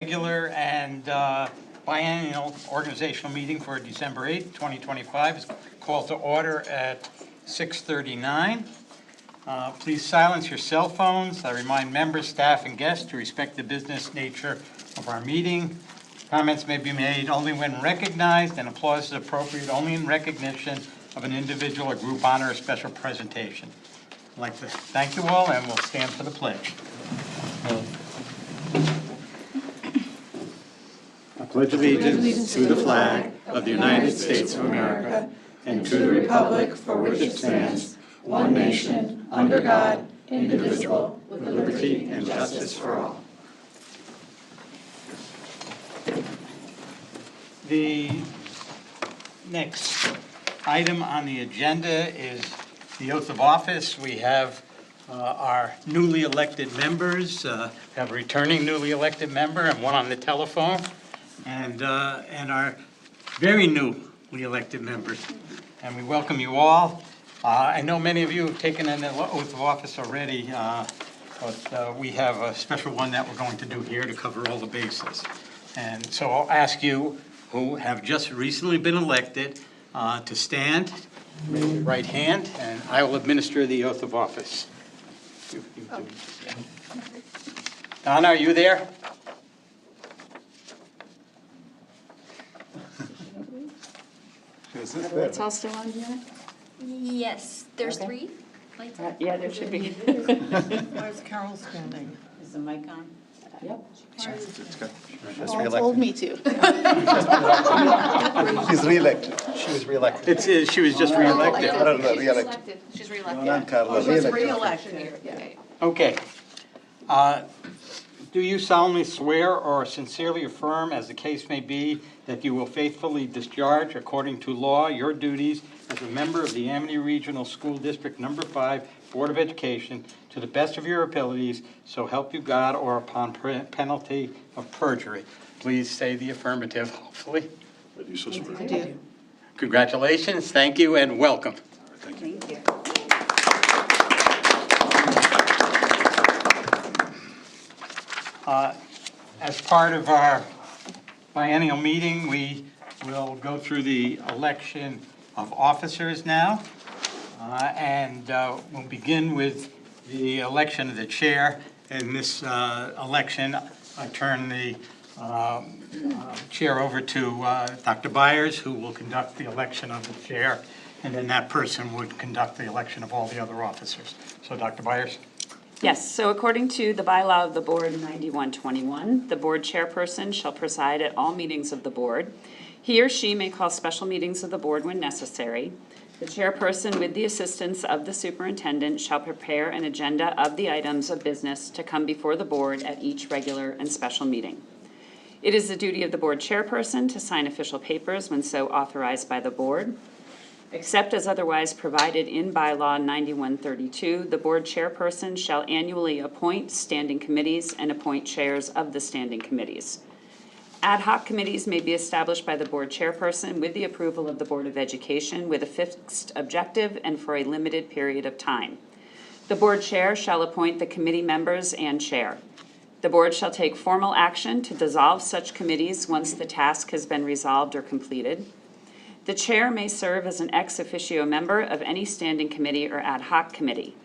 Regular and biennial organizational meeting for December 8th, 2025 is called to order at 6:39. Please silence your cell phones. I remind members, staff, and guests to respect the business nature of our meeting. Comments may be made only when recognized, and applause is appropriate only in recognition of an individual or group honor or special presentation. I'd like to thank you all, and we'll stand for the pledge. I pledge allegiance to the flag of the United States of America and to the republic for which it stands, one nation, under God, indivisible, with liberty and justice for all. The next item on the agenda is the oath of office. We have our newly elected members, have a returning newly elected member and one on the telephone, and our very newly elected members. And we welcome you all. I know many of you have taken an oath of office already, but we have a special one that we're going to do here to cover all the bases. And so I'll ask you who have just recently been elected to stand, raise your right hand, and I will administer the oath of office. Donna, are you there? Lights all still on here? Yes, there's Okay. three lights on. Yeah, there should be. Where's Carol standing? Is the mic on? Yep. Paul told me to. She's re-elected. She was re-elected. She was just re-elected. No, re-elected. She's No, re-elected. not Carla, She was re-elected. re-elected. Okay. Do you solemnly swear or sincerely affirm, as the case may be, that you will faithfully discharge, according to law, your duties as a member of the Amity Regional School District Number 5 Board of Education to the best of your abilities, so help you God, or upon penalty of perjury? Please say the affirmative, hopefully. I do. Congratulations, thank you, and welcome. Thank you. As part of our biennial meeting, we will go through the election of officers now. And we'll begin with the election of the chair. In this election, I turn the chair over to Dr. Byers, who will conduct the election of the chair, and then that person would conduct the election of all the other officers. So Dr. Byers. Yes, so according to the bylaw of the board 9121, the board chairperson shall preside at all meetings of the board. He or she may call special meetings of the board when necessary. The chairperson, with the assistance of the superintendent, shall prepare an agenda of the items of business to come before the board at each regular and special meeting. It is the duty of the board chairperson to sign official papers when so authorized by the board. Except as otherwise provided in bylaw 9132, the board chairperson shall annually appoint standing committees and appoint chairs of the standing committees. Ad hoc committees may be established by the board chairperson with the approval of the Board of Education with a fixed objective and for a limited period of time. The board chair shall appoint the committee members and chair. The board shall take formal action to dissolve such committees once the task has been resolved or completed. The chair may serve as an ex officio member of any standing committee or ad hoc committee.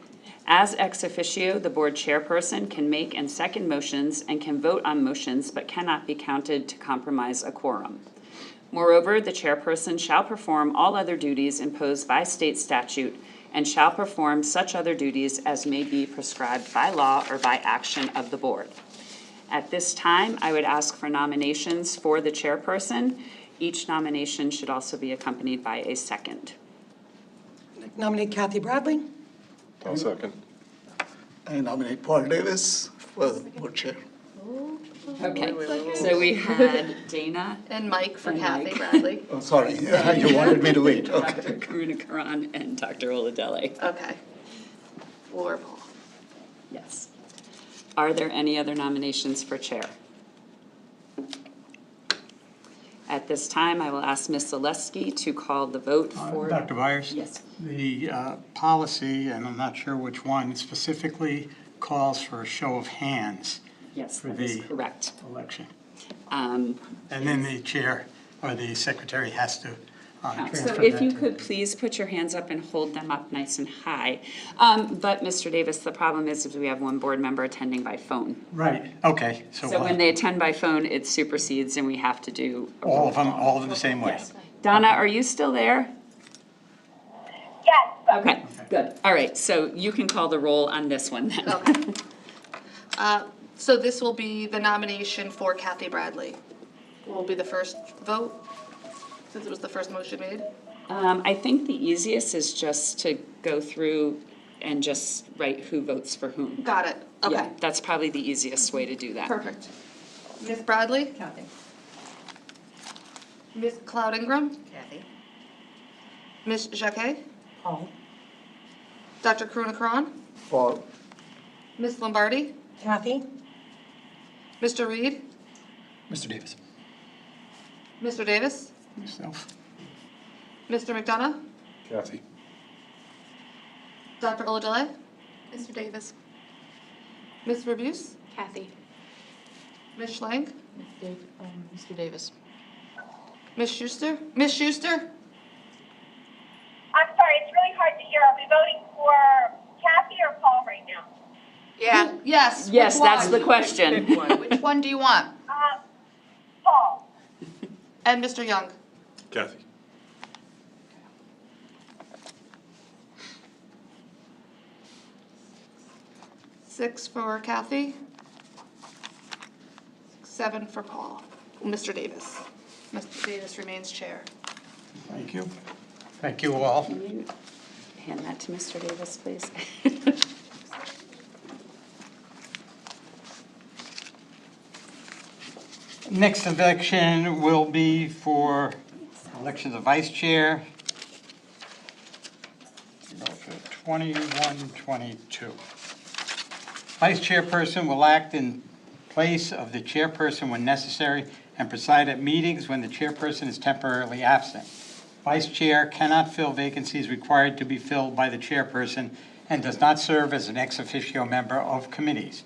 As ex officio, the board chairperson can make and second motions and can vote on motions but cannot be counted to compromise a quorum. Moreover, the chairperson shall perform all other duties imposed by state statute and shall perform such other duties as may be prescribed by law or by action of the board. At this time, I would ask for nominations for the chairperson. Each nomination should also be accompanied by a second. Nominate Kathy Bradley. I'll second. I nominate Paul Davis for the board chair. Okay, so we had Dana And Mike for And Kathy Mike. Bradley. Oh, sorry, you wanted me to wait, okay. Dr. Karuna Karan and Dr. Oladele. Okay. Or Paul. Yes. Are there any other nominations for chair? At this time, I will ask Ms. Zaleski to call the vote for. Dr. Byers? Yes. The policy, and I'm not sure which one, specifically calls for a show of hands Yes, for that is the correct. election. Um, And then the chair or the secretary has to transfer So that. if you to- could please put your hands up and hold them up nice and high. But Mr. Davis, the problem is we have one board member attending by phone. Right, okay, so So when they attend by phone, it supersedes and we have to do. a all roll of them, call. all of them the same way? Yes. Donna, are you still there? Yes. Okay, good. All right, so you can call the roll on this one then. Okay. So this will be the nomination for Kathy Bradley. Will be the first vote, since it was the first motion made. I think the easiest is just to go through and just write who votes for whom. Got it, Yeah, okay, that's probably the easiest way to do that. perfect. Ms. Bradley? Kathy. Ms. Cloud Ingram? Kathy. Ms. Jacquet? Paul. Dr. Krunakran? Paul, Ms. Lombardi? Kathy. Mr. Reed? Mr. Davis. Mr. Davis? Myself. Mr. McDonough? Kathy. Dr. Oladile? Mr. Davis. Ms. Rebuse? Kathy. Ms. Schlank? Mr. Davis. Ms. Schuster? Ms. Schuster? I'm sorry, it's really hard to hear. Are we voting for Kathy or Paul right now? Yeah. Yes. Yes, which that's one? the question. Which one do you want? Paul. And Mr. Young? Kathy. Six for Kathy. 7 for Paul. Mr. Davis. Mr. Davis remains chair. Thank you. Thank you all. Can you hand that to Mr. Davis, please? Next election will be for elections of vice chair. 21-22. Vice chairperson will act in place of the chairperson when necessary and preside at meetings when the chairperson is temporarily absent. Vice chair cannot fill vacancies required to be filled by the chairperson and does not serve as an ex officio member of committees.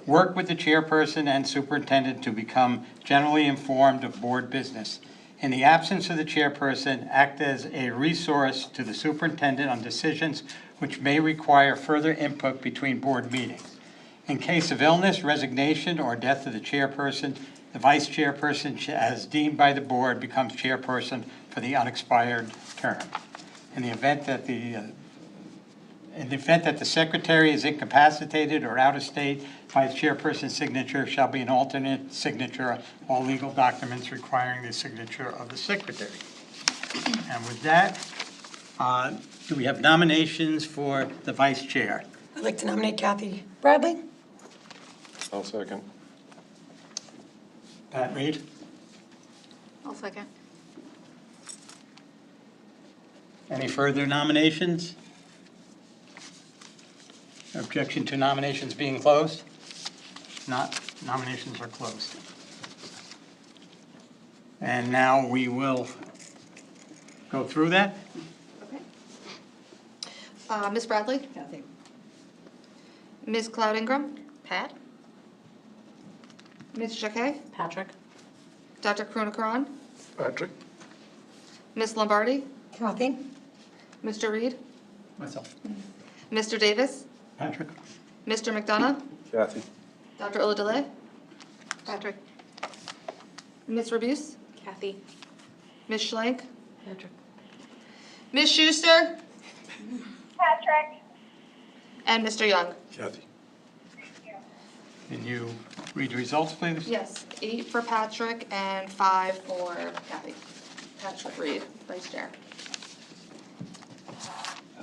Work with the chairperson and superintendent to become generally informed of board business. In the absence of the chairperson, act as a resource to the superintendent on decisions which may require further input between board meetings. In case of illness, resignation, or death of the chairperson, the vice chairperson, as deemed by the board, becomes chairperson for the unexpired term. In the event that the secretary is incapacitated or out of state, vice chairperson's signature shall be an alternate signature on all legal documents requiring the signature of the secretary. And with that, do we have nominations for the vice chair? I'd like to nominate Kathy Bradley. I'll second. Pat Reed? I'll second. Any further nominations? Objection to nominations being closed? Not, nominations are closed. And now we will go through that. Ms. Bradley? Kathy. Ms. Cloud Ingram? Pat? Ms. Jacquet? Patrick? Dr. Krunakran? Patrick, Ms. Lombardi? Kathy. Mr. Reed? Myself. Mr. Davis? Patrick? Mr. McDonough? Kathy. Dr. Oladile? Patrick? Ms. Rebuse? Kathy? Ms. Schlank? Patrick? Ms. Schuster? Patrick. And Mr. Young? Kathy. Can you read the results, please? Yes, 8 for Patrick and 5 for Kathy. Patrick Reed, vice chair.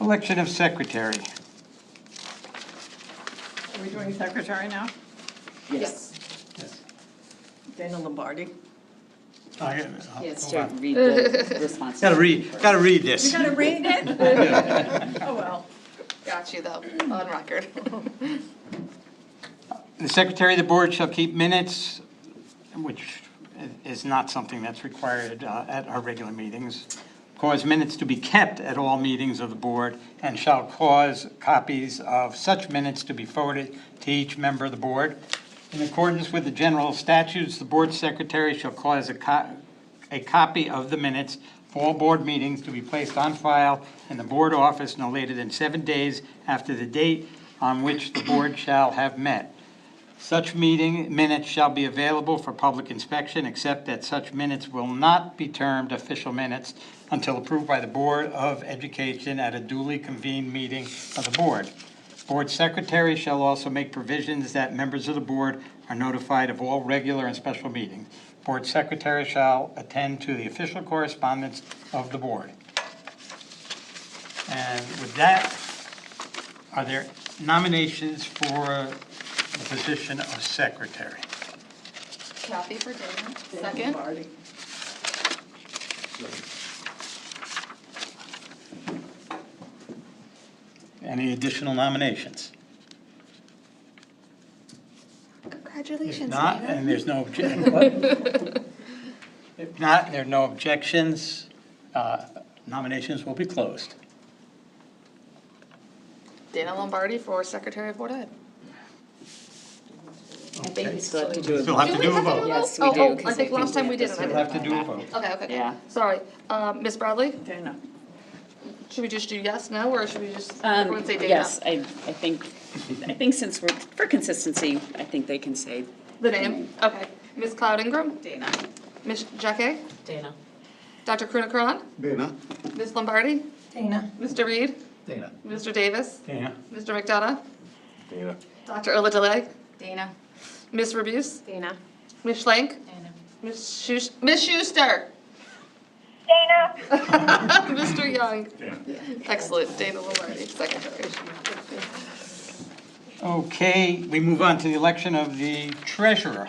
Election of secretary. Are we doing secretary now? Yes. Yes. Dana Lombardi. Yes, to read the response. Gotta read this. You gotta read it? Oh, well. Got you though, on record. The secretary of the board shall keep minutes, which is not something that's required at our regular meetings, cause minutes to be kept at all meetings of the board, and shall cause copies of such minutes to be forwarded to each member of the board. In accordance with the general statutes, the board secretary shall cause a copy of the minutes for all board meetings to be placed on file in the board office no later than 7 days after the date on which the board shall have met. Such meeting minutes shall be available for public inspection, except that such minutes will not be termed official minutes until approved by the Board of Education at a duly convened meeting of the board. Board secretary shall also make provisions that members of the board are notified of all regular and special meetings. Board secretary shall attend to the official correspondence of the board. And with that, are there nominations for the position of secretary? Kathy for Dana. Second. Lombardi. Any additional nominations? If Congratulations, not, Dana. and there's no objection. If not, there are no objections, nominations will be closed. Dana Lombardi for Secretary of Board Ed. I think we still have to do Still a have to do a vote. Yes, we Oh, do. oh, 'cause I think last time we didn't. Still have to do a vote. Okay. Yeah. Sorry. Miss Bradley, Dana. should we just do yes, no, or should we just, everyone say Dana? Yes, I think since we're, for consistency, I think they can say The name? Okay. Miss Cloud Ingram? Dana. Miss Jacque? Dana. Dr. Krunakran? Dana. Miss Lombardi? Dana. Mr. Reed? Dana. Mr. Davis? Dana? Mr. McDonough? Dana. Dr. Oladile? Dana. Miss Rebuse? Dana. Miss Schlenk? Dana. Miss Schuster? Dana, Mr. Young? Excellent. Dana Lombardi, Secretary. Okay, we move on to the election of the treasurer.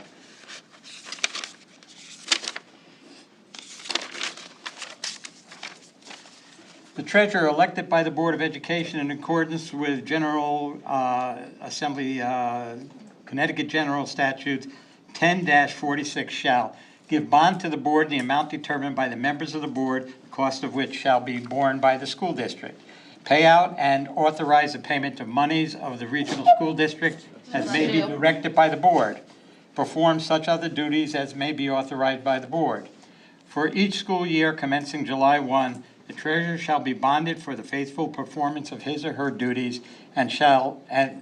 The treasurer elected by the Board of Education in accordance with General Assembly, Connecticut General Statutes 10-46 shall give bond to the board in the amount determined by the members of the board, the cost of which shall be borne by the school district. Pay out and authorize the payment of monies of the regional school district as may be directed by the board. Perform such other duties as may be authorized by the board. For each school year commencing July 1, the treasurer shall be bonded for the faithful performance of his or her duties and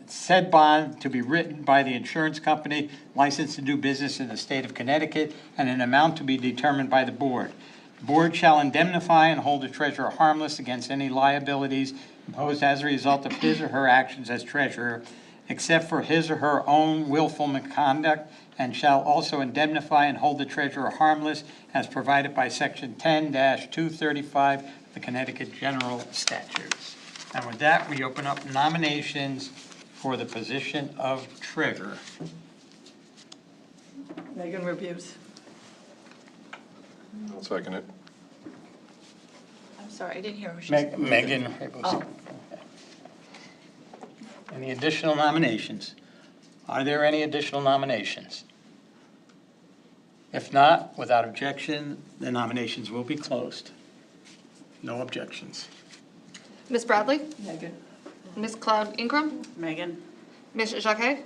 said bond to be written by the insurance company licensed to do business in the state of Connecticut and an amount to be determined by the board. The board shall indemnify and hold the treasurer harmless against any liabilities imposed as a result of his or her actions as treasurer, except for his or her own willful misconduct, and shall also indemnify and hold the treasurer harmless as provided by Section 10-235 of the Connecticut General Statutes. And with that, we open up nominations for the position of treasurer. Megan Rebuse. I'll second it. I'm sorry, I didn't hear who she Meg- said. Megan. Oh. Any additional nominations? Are there any additional nominations? If not, without objection, the nominations will be closed. No objections. Miss Bradley? Megan. Miss Cloud Ingram? Megan. Miss Jacque?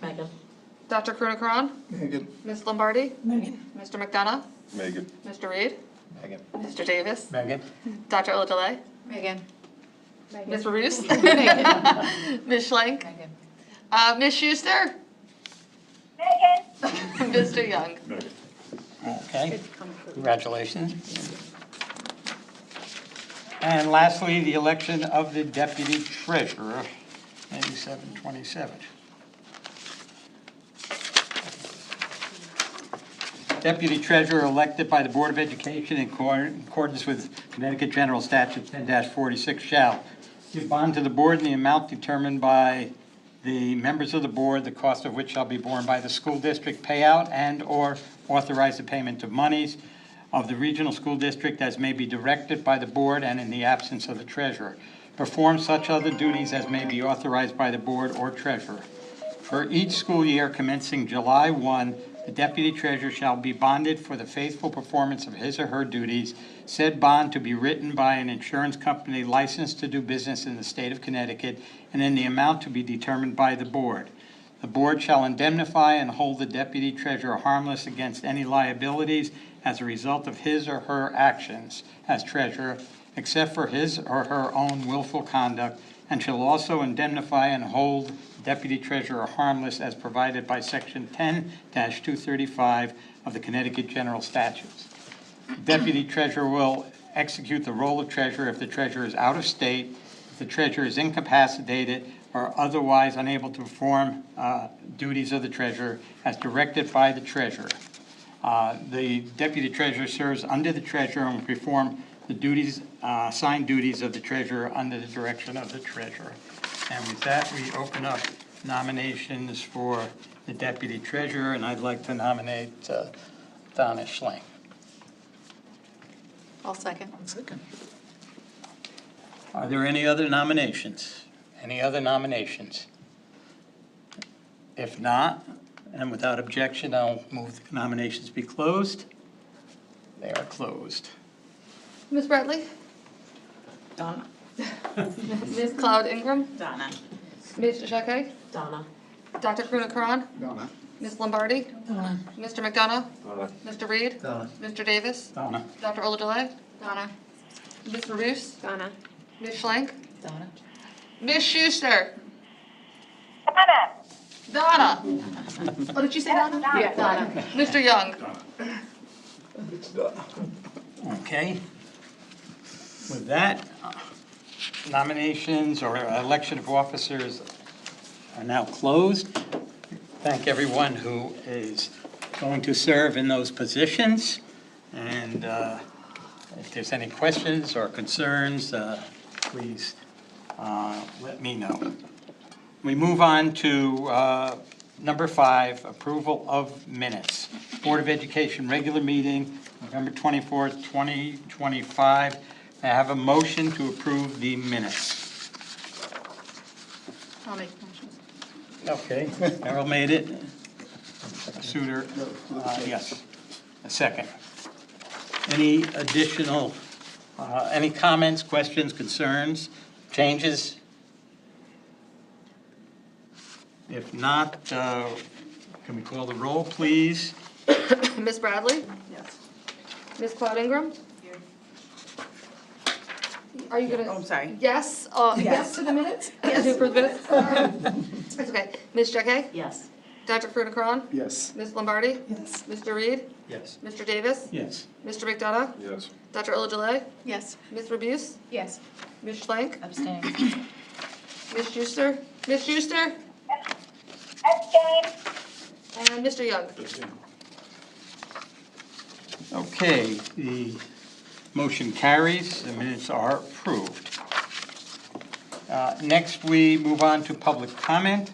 Megan. Dr. Krunakran? Megan. Miss Lombardi? Megan. Mr. McDonough? Megan. Mr. Reed? Megan. Mr. Davis? Megan? Dr. Oladile? Megan. Miss Rebuse? Miss Schlenk? Megan. Miss Schuster? Megan, Mr. Young? Okay, congratulations. And lastly, the election of the deputy treasurer, 9727. Deputy treasurer elected by the Board of Education in accordance with Connecticut General Statute 10-46 shall give bond to the board in the amount determined by the members of the board, the cost of which shall be borne by the school district, payout and/or authorize the payment of monies of the regional school district as may be directed by the board and in the absence of the treasurer. Perform such other duties as may be authorized by the board or treasurer. For each school year commencing July 1, the deputy treasurer shall be bonded for the faithful performance of his or her duties, said bond to be written by an insurance company licensed to do business in the state of Connecticut and in the amount to be determined by the board. The board shall indemnify and hold the deputy treasurer harmless against any liabilities as a result of his or her actions as treasurer, except for his or her own willful conduct, and shall also indemnify and hold deputy treasurer harmless as provided by Section 10-235 of the Connecticut General Statutes. Deputy treasurer will execute the role of treasurer if the treasurer is out of state, if the treasurer is incapacitated, or otherwise unable to perform duties of the treasurer as directed by the treasurer. The deputy treasurer serves under the treasurer and will perform the duties, assigned duties of the treasurer under the direction of the treasurer. And with that, we open up nominations for the deputy treasurer, and I'd like to nominate Donna Schlenk. I'll second. Second. Are there any other nominations? Any other nominations? If not, and without objection, I'll move the nominations be closed. They are closed. Ms. Bradley? Donna. Ms. Cloud Ingram? Donna. Ms. Jacquet? Donna. Dr. Karuna Karan? Donna. Ms. Lombardi? Donna. Mr. McDonough? Donna. Mr. Reed? Donna. Mr. Davis? Donna. Dr. Oladile? Donna. Ms. Roos? Donna. Ms. Schlenk? Donna. Ms. Schuster? Donna. Donna? Oh, did you say Donna? Donna. Donna. Mr. Young? It's Donna. Okay. With that, nominations or election of officers are now closed. Thank everyone who is going to serve in those positions. And if there's any questions or concerns, please let me know. We move on to number 5, approval of minutes. Board of Education regular meeting, November 24th, 2025. I have a motion to approve the minutes. I'll make motions. Okay, Carol made it. Souter, yes, a second. Any additional, any comments, questions, concerns, changes? If not, can we call the roll, please? Ms. Bradley? Yes. Ms. Cloud Ingram? Are you gonna? Oh, I'm sorry. Yes, yes to the minutes? Yes. To approve the minutes? That's okay. Ms. Jacquet? Yes. Dr. Karuna Karan? Yes. Ms. Lombardi? Yes. Mr. Reed? Yes. Mr. Davis? Yes. Mr. McDonough? Yes. Dr. Oladile? Yes. Ms. Rebus? Yes. Ms. Schlenk? Abstain. Ms. Schuster? Ms. Schuster? Abstain. And Mr. Young? Okay, the motion carries, the minutes are approved. Next, we move on to public comment.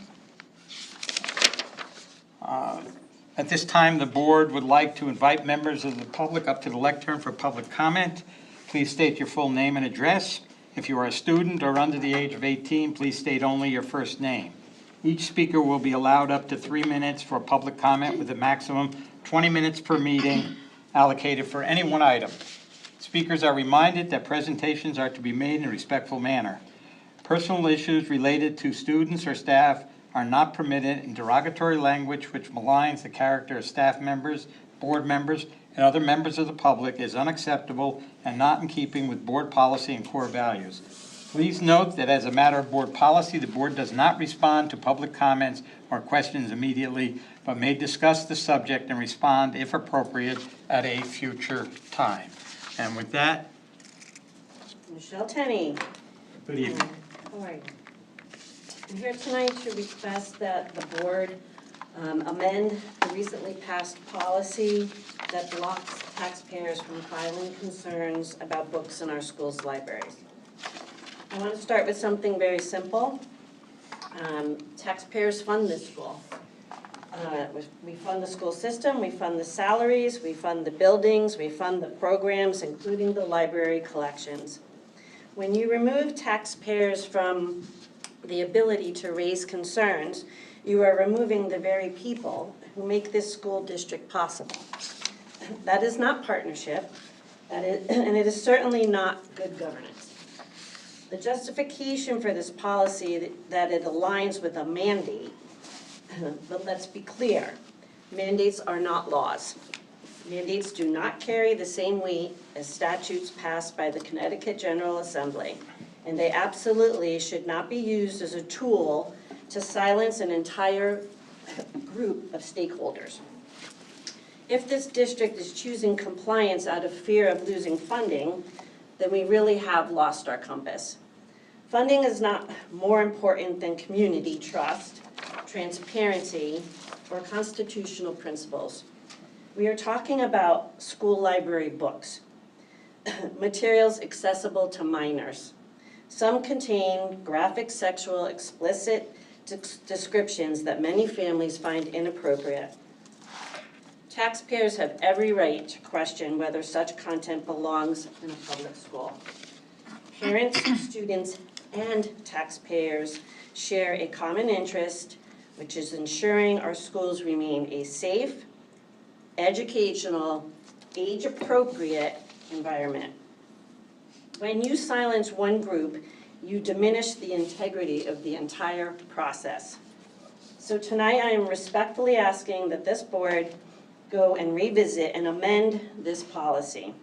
At this time, the board would like to invite members of the public up to the lectern for public comment. Please state your full name and address. If you are a student or under the age of 18, please state only your first name. Each speaker will be allowed up to 3 minutes for public comment with a maximum 20 minutes per meeting allocated for any one item. Speakers are reminded that presentations are to be made in a respectful manner. Personal issues related to students or staff are not permitted in derogatory language which maligns the character of staff members, board members, and other members of the public is unacceptable and not in keeping with board policy and core values. Please note that as a matter of board policy, the board does not respond to public comments or questions immediately, but may discuss the subject and respond, if appropriate, at a future time. And with that, Michelle Tenney. good evening. How are you? I'm here tonight to request that the board amend the recently passed policy that blocks taxpayers from filing concerns about books in our schools' libraries. I want to start with something very simple. Taxpayers fund this school. We fund the school system, we fund the salaries, we fund the buildings, we fund the programs, including the library collections. When you remove taxpayers from the ability to raise concerns, you are removing the very people who make this school district possible. That is not partnership, and it is certainly not good governance. The justification for this policy that it aligns with a mandate But let's be clear, mandates are not laws. Mandates do not carry the same weight as statutes passed by the Connecticut General Assembly, and they absolutely should not be used as a tool to silence an entire group of stakeholders. If this district is choosing compliance out of fear of losing funding, then we really have lost our compass. Funding is not more important than community trust, transparency, or constitutional principles. We are talking about school library books, materials accessible to minors. Some contain graphic, sexual, explicit descriptions that many families find inappropriate. Taxpayers have every right to question whether such content belongs in a public school. Parents, students, and taxpayers share a common interest, which is ensuring our schools remain a safe, educational, age-appropriate environment. When you silence one group, you diminish the integrity of the entire process. So tonight I am respectfully asking that this board go and revisit and amend this policy.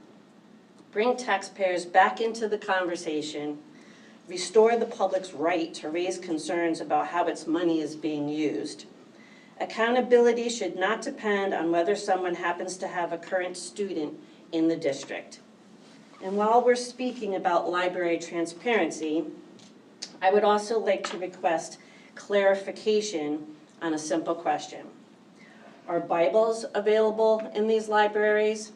Bring taxpayers back into the conversation, restore the public's right to raise concerns about how its money is being used. Accountability should not depend on whether someone happens to have a current student in the district. And while we're speaking about library transparency, I would also like to request clarification on a simple question. Are Bibles available in these libraries?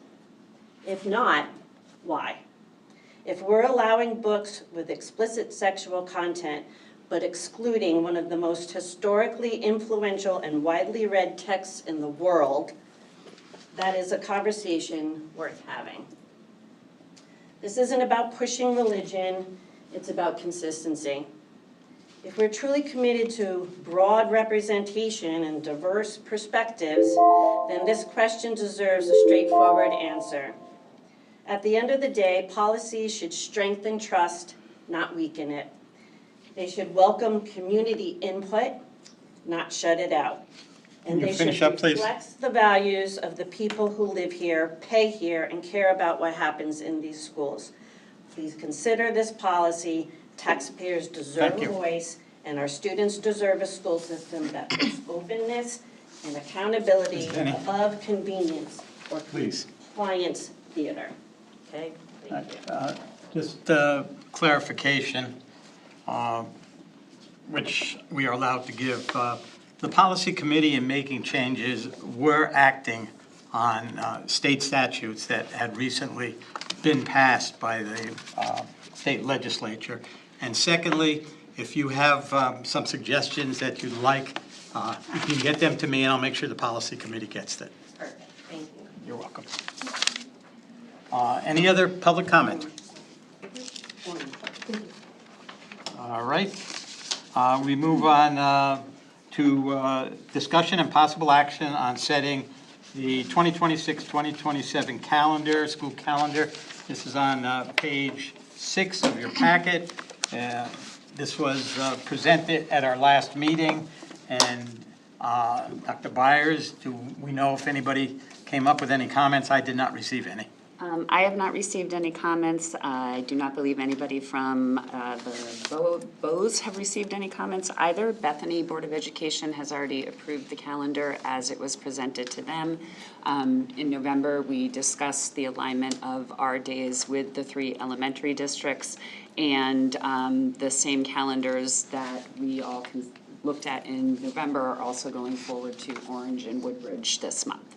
If not, why? If we're allowing books with explicit sexual content, but excluding one of the most historically influential and widely read texts in the world, that is a conversation worth having. This isn't about pushing religion, it's about consistency. If we're truly committed to broad representation and diverse perspectives, then this question deserves a straightforward answer. At the end of the day, policies should strengthen trust, not weaken it. They should welcome community input, not shut it out. And they should reflect the values of the people who live here, pay here, and care about what happens in these schools. Please consider this policy. Taxpayers deserve a voice, and our students deserve a school system that puts openness and accountability above convenience or compliance theater. Okay, thank you. Just clarification, which we are allowed to give. The policy committee in making changes were acting on state statutes that had recently been passed by the state legislature. And secondly, if you have some suggestions that you'd like, you can get them to me and I'll make sure the policy committee gets it. Perfect, thank you. You're welcome. Any other public comment? All right. We move on to discussion and possible action on setting the 2026-2027 calendar, school calendar. This is on page 6 of your packet. This was presented at our last meeting, and Dr. Byers, do we know if anybody came up with any comments? I did not receive any. I have not received any comments. I do not believe anybody from the Bows have received any comments either. Bethany Board of Education has already approved the calendar as it was presented to them. In November, we discussed the alignment of our days with the 3 elementary districts, and the same calendars that we all looked at in November are also going forward to Orange and Woodbridge this month.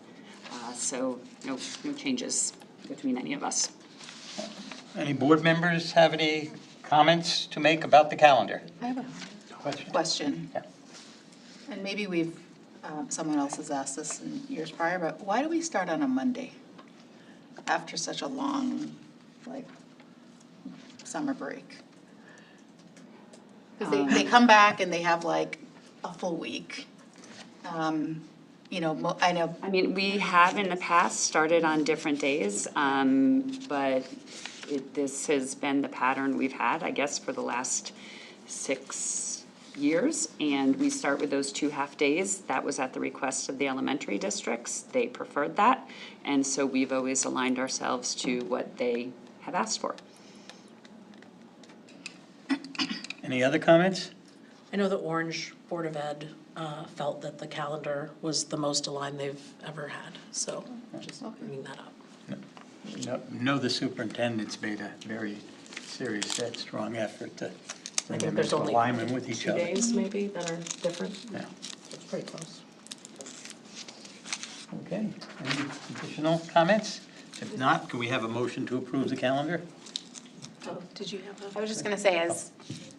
So no changes between any of us. Any board members have any comments to make about the calendar? I have a question. Yeah. And maybe someone else has asked this in years prior, but why do we start on a Monday after such a long, summer break? Because they come back and they have a full week. I know. I mean, we have in the past started on different days, but this has been the pattern we've had, I guess, for the last 6 years, and we start with those 2 half-days. That was at the request of the elementary districts. They preferred that, and so we've always aligned ourselves to what they have asked for. Any other comments? I know the Orange Board of Ed felt that the calendar was the most aligned they've ever had, so just bringing that up. No, the superintendent's made a very serious, strong effort to I bring think them there's into only alignment with each 2 other. days maybe that are different. Yeah. It's pretty close. Okay, any additional comments? If not, can we have a motion to approve the calendar? Oh, did you have I was just gonna say, as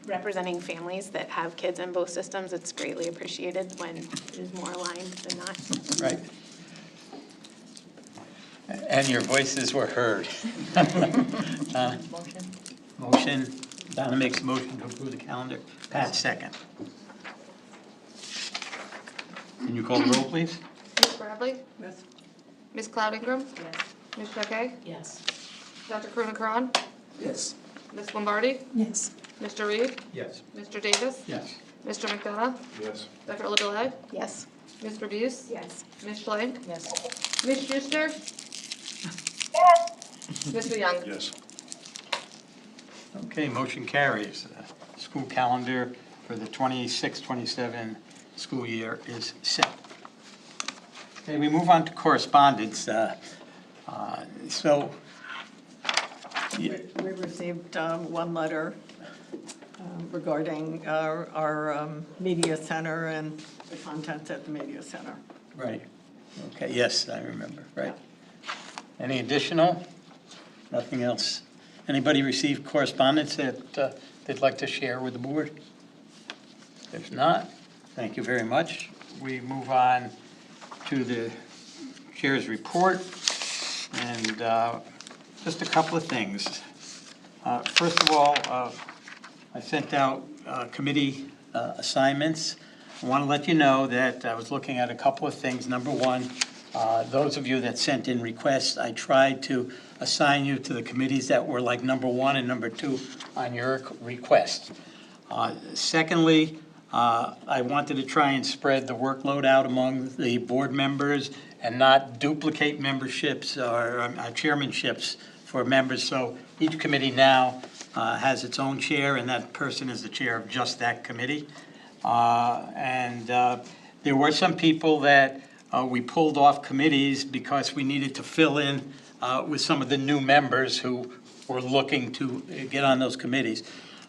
representing families that have kids in both systems, it's greatly appreciated when it is more aligned than not. Right. And your voices were heard. Motion, Donna makes a motion to approve the calendar. Pat, second. Can you call the roll, please? Ms. Bradley? Yes. Ms. Cloud Ingram? Yes. Ms. Checkey? Yes. Dr. Kruna-Karan? Yes. Ms. Lombardi? Yes. Mr. Reed? Yes. Mr. Davis? Yes. Mr. McDonough? Yes. Dr. Olajale? Yes. Mr. Buse? Yes. Ms. Schlank? Yes. Ms. Schuster? Yes. Mr. Young? Yes. Okay, motion carries. School calendar for the 26-27 school year is set. Okay, we move on to correspondence. So, We received one letter regarding our media center and the content at the media center. right, okay, yes, I remember, right. Any additional? Nothing else? Anybody received correspondence that they'd like to share with the board? If not, thank you very much. We move on to the chair's report, and just a couple of things. First of all, I sent out committee assignments. I want to let you know that I was looking at a couple of things. Number one, those of you that sent in requests, I tried to assign you to the committees that were like number 1 and number 2 on your request. Secondly, I wanted to try and spread the workload out among the board members and not duplicate memberships or chairmanships for members. So each committee now has its own chair, and that person is the chair of just that committee. And there were some people that we pulled off committees because we needed to fill in with some of the new members who were looking to get on those committees.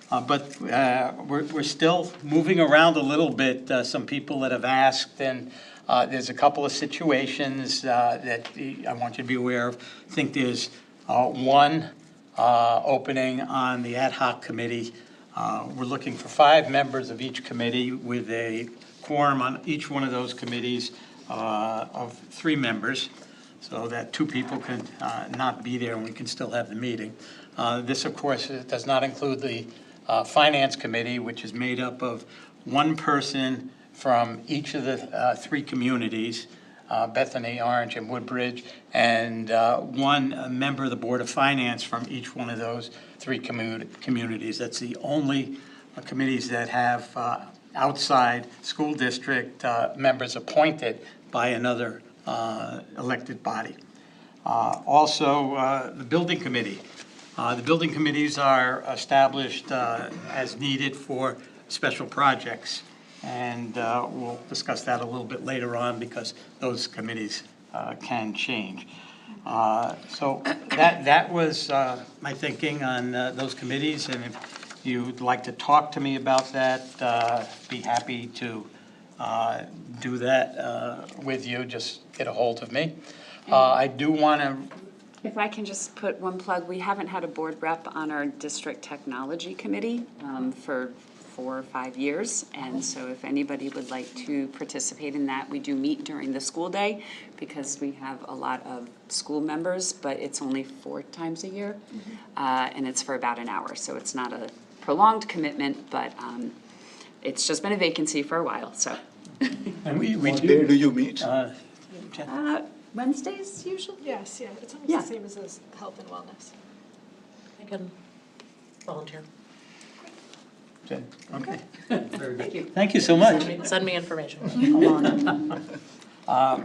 But we're still moving around a little bit, some people that have asked, and there's a couple of situations that I want you to be aware of. I think there's one opening on the ad hoc committee. We're looking for 5 members of each committee with a quorum on each one of those committees of 3 members, so that 2 people can not be there and we can still have the meeting. This, of course, does not include the Finance Committee, which is made up of 1 person from each of the 3 communities, Bethany, Orange, and Woodbridge, and 1 member of the Board of Finance from each one of those 3 communities. That's the only committees that have outside school district members appointed by another elected body. Also, the Building Committee. The building committees are established as needed for special projects, and we'll discuss that a little bit later on because those committees can change. So that was my thinking on those committees, and if you'd like to talk to me about that, be happy to do that with you. Just get a hold of me. I do want to. If I can just put one plug, we haven't had a board rep on our district technology committee for 4 or 5 years. And so if anybody would like to participate in that, we do meet during the school day because we have a lot of school members, but it's only 4 times a year. And it's for about an hour. So it's not a prolonged commitment, but it's just been a vacancy for a while, so. And we What day do you meet? Wednesdays usually? Yes, yeah, it's almost Yeah. the same as health and wellness. I can volunteer. Okay, very good. Thank you so much. Send me information. I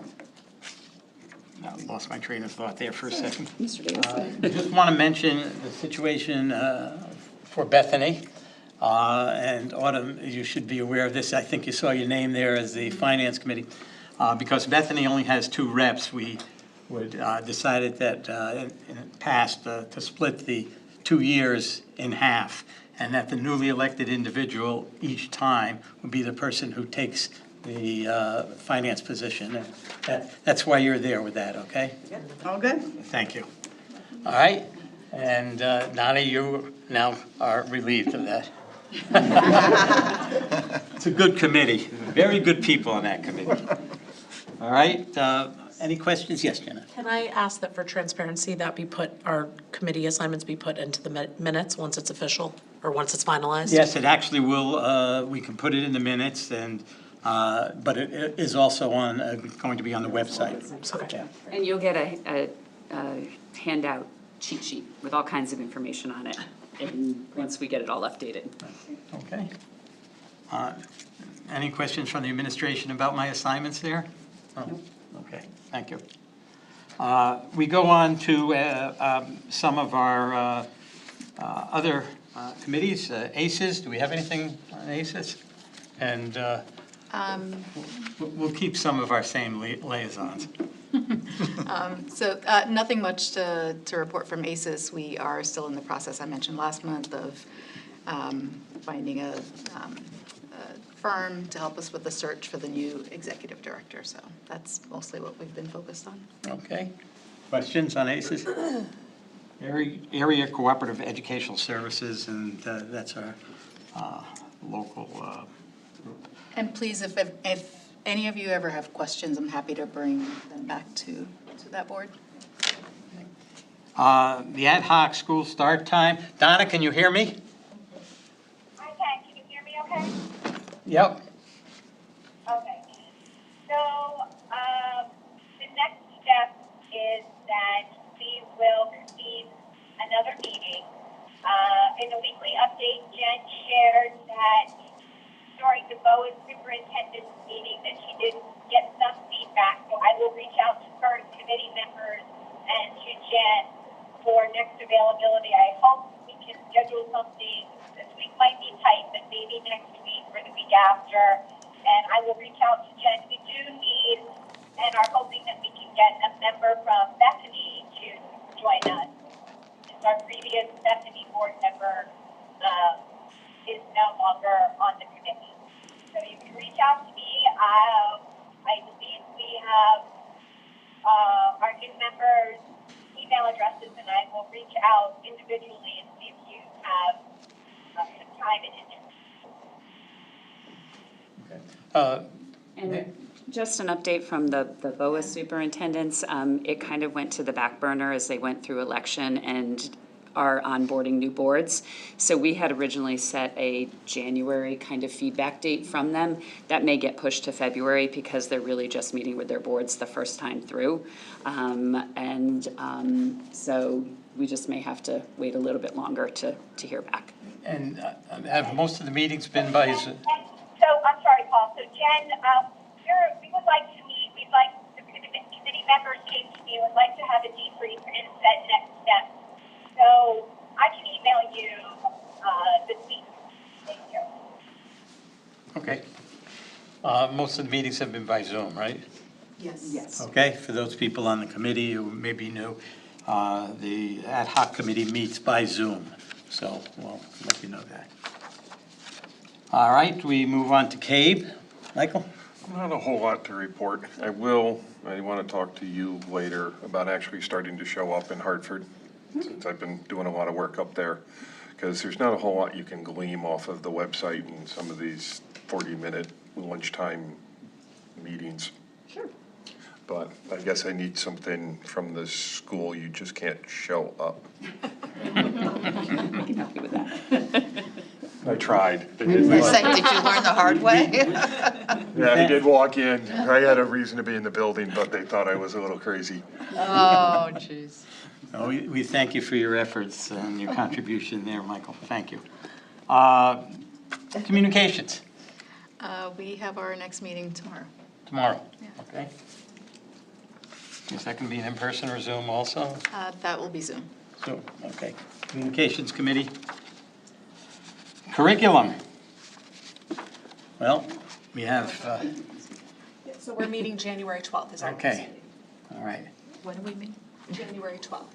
lost my train of thought there for a second. Mr. Davis? I just want to mention the situation for Bethany. And Autumn, you should be aware of this. I think you saw your name there as the Finance Committee. Because Bethany only has 2 reps, we would decided that in the past to split the 2 years in half, and that the newly elected individual each time would be the person who takes the finance position. And that's why you're there with that, okay? All good? Thank you. All right, and Donna, you now are relieved of that. It's a good committee, very good people on that committee. All right, any questions? Yes, Jenna? Can I ask that for transparency, that be put, our committee assignments be put into the minutes once it's official, or once it's finalized? Yes, it actually will, we can put it in the minutes, and, but it is also on, going to be on the website. Okay. And you'll get a handout cheat sheet with all kinds of information on it, and once we get it all updated. Okay. Any questions from the administration about my assignments there? Oh, okay, thank you. We go on to some of our other committees, ACES. Do we have anything on ACES? And we'll keep some of our same liaisons. So nothing much to report from ACES. We are still in the process, I mentioned last month, of finding a firm to help us with the search for the new executive director. So that's mostly what we've been focused on. Okay. Questions on ACES? Area Cooperative Educational Services, and that's our local group. And please, if any of you ever have questions, I'm happy to bring them back to that board. The ad hoc school start time. Donna, can you hear me? I can. Can you hear me okay? Yep. Okay. So, the next step is that we will convene another meeting. In the weekly update, Jen shared that during the BOA superintendent's meeting that she did get some feedback. So I will reach out to current committee members and to Jen for next availability. I hope we can schedule something. This week might be tight, but maybe next week or the week after. And I will reach out to Jen. We do need and are hoping that we can get a member from Bethany to join us. Since our previous Bethany board member is no longer on the committee. So you can reach out to me. I believe we have our new members' email addresses, and I will reach out individually and see if you have some time and interest. And just an update from the BOA superintendents, it kind of went to the back burner as they went through election and are onboarding new boards. So we had originally set a January kind of feedback date from them. That may get pushed to February because they're really just meeting with their boards the first time through. So we just may have to wait a little bit longer to hear back. And have most of the meetings been by Zoom? So, I'm sorry, Paul. So, Jen, we would like to meet. We'd like, the committee members came to me, would like to have a debrief and set next steps. So, I can email you this week. Thank you. Okay. Most of the meetings have been by Zoom, right? Yes. Yes. Okay, for those people on the committee who may be new, the ad hoc committee meets by Zoom, so we'll let you know that. All right, we move on to CABE. Michael? Not a whole lot to report. I want to talk to you later about actually starting to show up in Hartford, since I've been doing a lot of work up there, because there's not a whole lot you can glean off of the website and some of these 40-minute lunchtime meetings. Sure. But I guess I need something from the school. You just can't show up. I can help you with that. I tried. Did you learn the hard way? Yeah, I did walk in. I had a reason to be in the building, but they thought I was a little crazy. Oh, jeez. No, we thank you for your efforts and your contribution there, Michael. Thank you. Communications, We have our next meeting tomorrow. tomorrow, Yeah. okay? Is that going to be an in-person or Zoom also? That will be Zoom. Zoom, okay. Communications Committee. Curriculum. Well, we have, So we're meeting January 12th, is our next okay, meeting. all right. When do we meet? January 12th.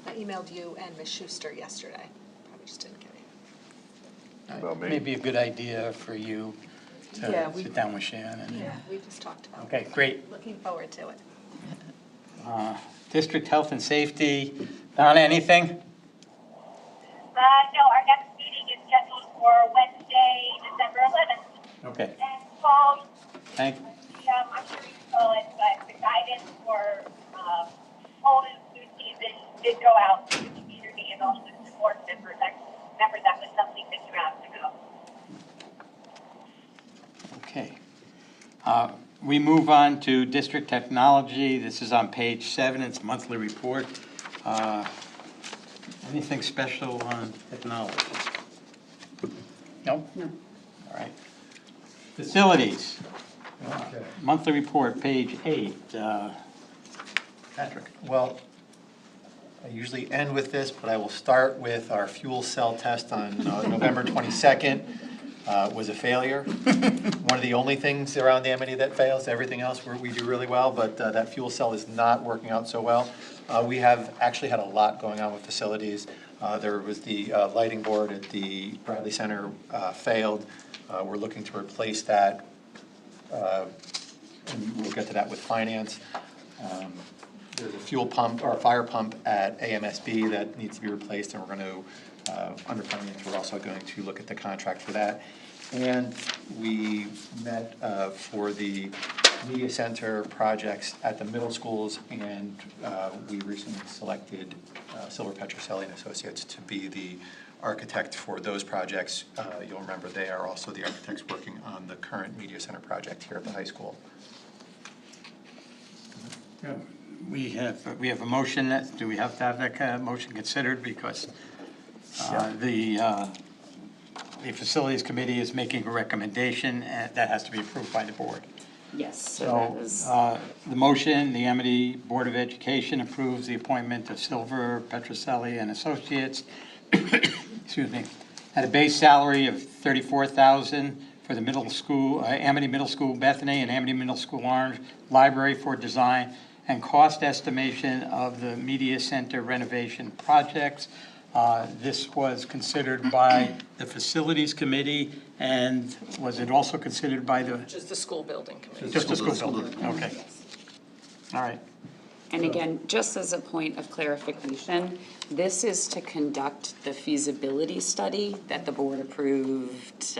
I emailed you and Ms. Schuster yesterday. Probably just didn't get it. About me. Maybe a good idea for you Yeah, to we- sit down with Shannon. Yeah, we just talked about it. Okay, great. Looking forward to it. District Health and Safety. Donna, anything? No, our next meeting is scheduled for Wednesday, December 11th. Okay, And Paul, thank, I'm sure you saw it, but the guidance for cold and flu season did go out to the community and also to board members. I remember that was something that you asked about. okay. We move on to District Technology. This is on page 7, it's a monthly report. Anything special on technology? No? No. All right. Facilities. Monthly report, page 8. Patrick? Well, I usually end with this, but I will start with our fuel cell test on November 22nd. Was a failure. One of the only things around Amity that fails. Everything else we do really well, but that fuel cell is not working out so well. We have actually had a lot going on with facilities. There was the lighting board at the Bradley Center failed. We're looking to replace that. And we'll get to that with finance. There's a fuel pump or a fire pump at AMSB that needs to be replaced, and we're going to, under finance, we're also going to look at the contract for that. And we met for the media center projects at the middle schools, and we recently selected Silver Petroselli and Associates to be the architect for those projects. You'll remember they are also the architects working on the current media center project here at the high school. We have a motion. Do we have to have that motion considered? Because the Facilities Committee is making a recommendation, and that has to be approved by the board. Yes, so So, that is, the motion, the Amity Board of Education approves the appointment of Silver Petroselli and Associates, excuse me, at a base salary of $34,000 for the middle school, Amity Middle School Bethany and Amity Middle School Orange Library for design and cost estimation of the media center renovation projects. This was considered by the Facilities Committee, and was it also considered by the? Just the school building committee. Just the school building, okay. All right. and again, just as a point of clarification, this is to conduct the feasibility study that the board approved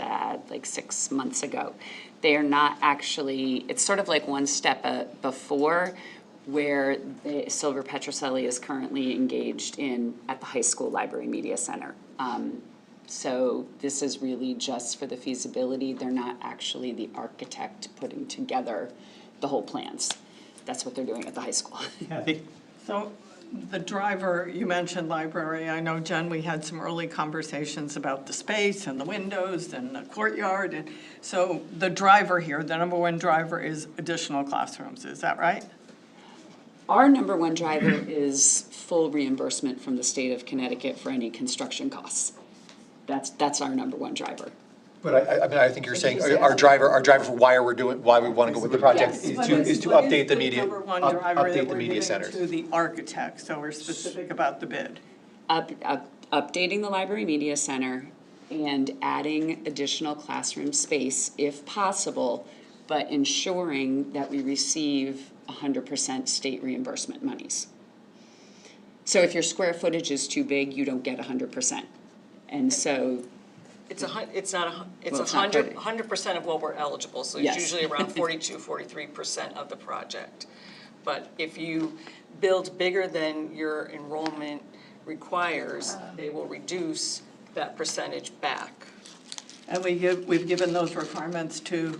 like 6 months ago. They are not actually, it's sort of like one step before, where the Silver Petroselli is currently engaged in at the high school library media center. So this is really just for the feasibility. They're not actually the architect putting together the whole plans. That's what they're doing at the high school. Kathy? So the driver, you mentioned library. I know, Jen, we had some early conversations about the space and the windows and the courtyard. And so the driver here, the number one driver is additional classrooms. Is that right? Our number one driver is full reimbursement from the state of Connecticut for any construction costs. That's our number one driver. But I mean, I think you're saying our driver for why we want to go with the project Yes. is to update the media, Number one driver update that the we're media giving centers. to the architect, so we're specific about the bid. Updating the library media center and adding additional classroom space if possible, but ensuring that we receive 100% state reimbursement monies. So if your square footage is too big, you don't get 100%. And so, It's Well, it's not 100% of what we're eligible, so it's Yes. usually around 43% of the project. But if you build bigger than your enrollment requires, they will reduce that percentage back. And we've given those requirements to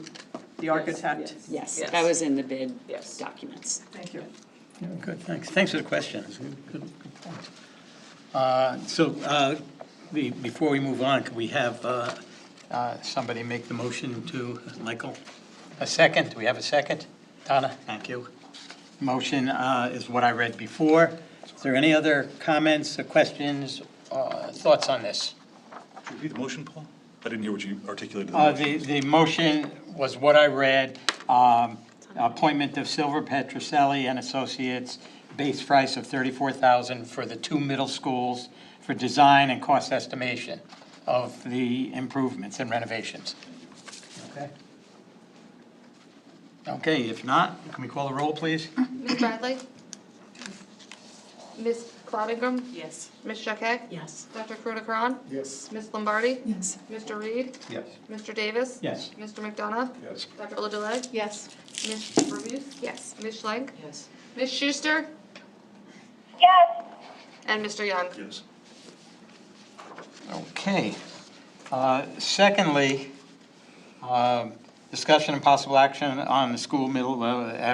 the architect. yes, Yes. that was in the bid Yes. documents. Thank you. Yeah, good, thanks. Thanks for the questions. Good point. Before we move on, could we have Somebody make the motion to, Michael? A second, do we have a second? Donna, thank you. Motion is what I read before. Is there any other comments or questions, thoughts on this? Could you repeat the motion, Paul? I didn't hear what you articulated. The motion was what I read, appointment of Silver Petroselli and Associates, base price of $34,000 for the 2 middle schools for design and cost estimation of the improvements and renovations. Okay. Okay, if not, can we call the roll, please? Ms. Bradley? Ms. Cloud Ingram? Yes. Ms. Jacquet? Yes. Dr. Kruna, Yes. Ms. Lombardi? Yes. Mr. Reed? Yes. Mr. Davis? Yes. Mr. McDonough? Yes. Dr. LaDelay? Yes. Ms. Revere? Yes. Ms. Schlank? Yes. Ms. Schuster? Yes. And Mr. Young? Yes. Okay. Secondly, discussion and possible action on the school middle,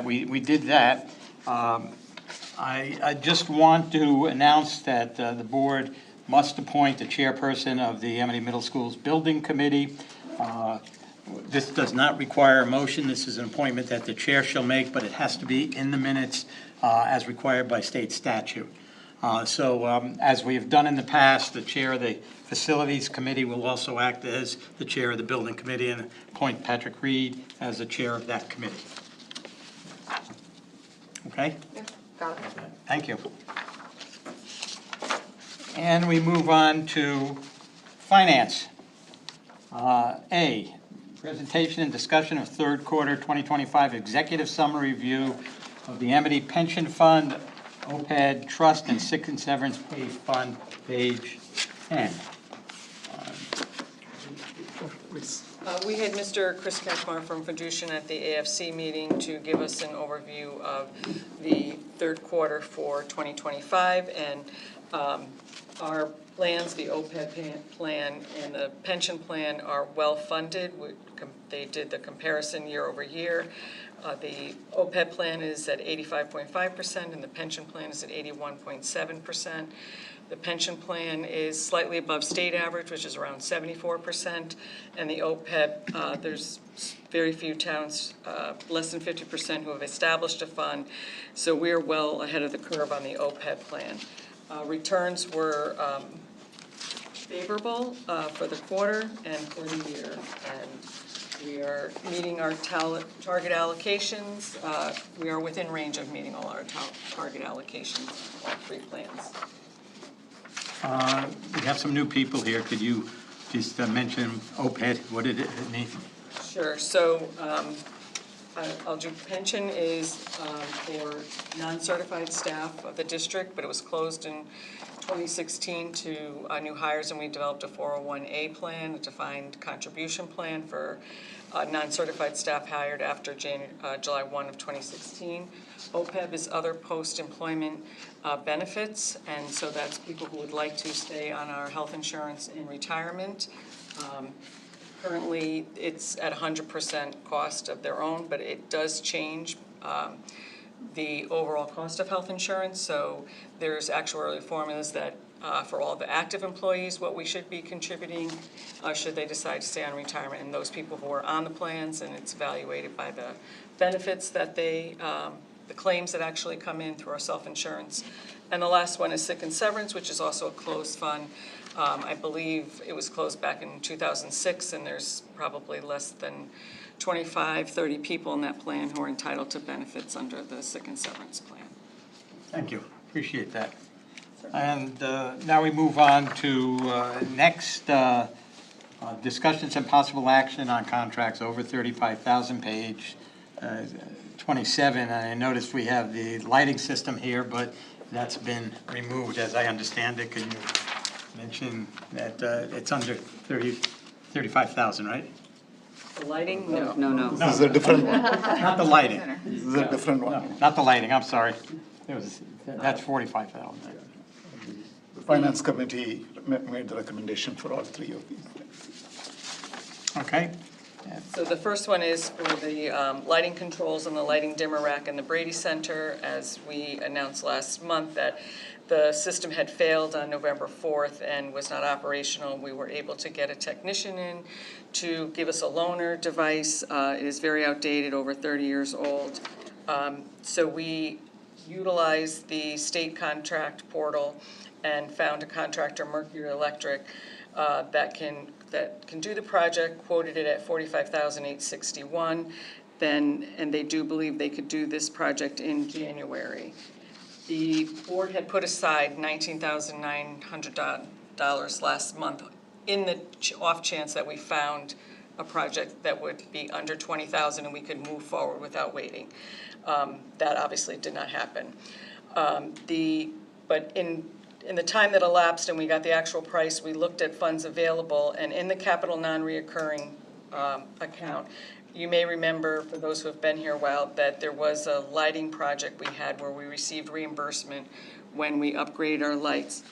we did that. I just want to announce that the board must appoint the chairperson of the Amity Middle School's Building Committee. This does not require a motion. This is an appointment that the chair shall make, but it has to be in the minutes as required by state statute. As we have done in the past, the chair of the Facilities Committee will also act as the chair of the Building Committee and appoint Patrick Reed as the chair of that committee. Okay? Yeah, got it. Thank you. And we move on to finance. A, presentation and discussion of third quarter 2025 executive summary review of the Amity Pension Fund, OPEB Trust, and Sick and Severance Pay Fund, page 10. We had Mr. Chris Kachmar from Fiducian at the AFC meeting to give us an overview of the third quarter for 2025, and our plans, the OPEB plan and the pension plan, are well-funded. They did the comparison year over year. The OPEB plan is at 85.5%, and the pension plan is at 81.7%. The pension plan is slightly above state average, which is around 74%, and the OPEB, there's very few towns, less than 50%, who have established a fund, so we're well ahead of the curve on the OPEB plan. Returns were favorable for the quarter and for the year, and we are meeting our target allocations. We are within range of meeting all our target allocations, all three plans. We have some new people here. Could you just mention OPEB? What did it mean? Sure. So I'll do pension is for non-certified staff of the district, but it was closed in 2016 to new hires, and we developed a 401A plan, a defined contribution plan for non-certified staff hired after July 1 of 2016. OPEB is other post-employment benefits, and so that's people who would like to stay on our health insurance in retirement. Currently, it's at 100% cost of their own, but it does change the overall cost of health insurance. So there's actuarial formulas that for all the active employees, what we should be contributing should they decide to stay on retirement, and those people who are on the plans, and it's evaluated by the benefits that they, the claims that actually come in through our self-insurance. And the last one is sick and severance, which is also a closed fund. I believe it was closed back in 2006, and there's probably less than 25, 30 people in that plan who are entitled to benefits under the sick and severance plan. Thank you. Appreciate that. And now we move on to next discussions and possible action on contracts over 35,000, page 27. And I noticed we have the lighting system here, but that's been removed, as I understand it. Can you mention that it's under 35,000, right? The lighting? No. No. This is a different one. Not the lighting. This is a different No, one. not the lighting, I'm sorry. That's 45,000. The Finance Committee made the recommendation for all three of these. Okay. So the first one is for the lighting controls and the lighting dimmer rack in the Brady Center. As we announced last month, that the system had failed on November 4th and was not operational. We were able to get a technician in to give us a loaner device. It is very outdated, over 30 years old. So we utilized the state contract portal and found a contractor, Mercury Electric, that can do the project, quoted it at $45,861. And they do believe they could do this project in January. The board had put aside $19,900 last month in the off chance that we found a project that would be under $20,000 and we could move forward without waiting. That obviously did not happen. But in the time that elapsed and we got the actual price, we looked at funds available, and in the capital non-reoccurring account, you may remember, for those who have been here a while, that there was a lighting project we had where we received reimbursement when we upgraded our lights.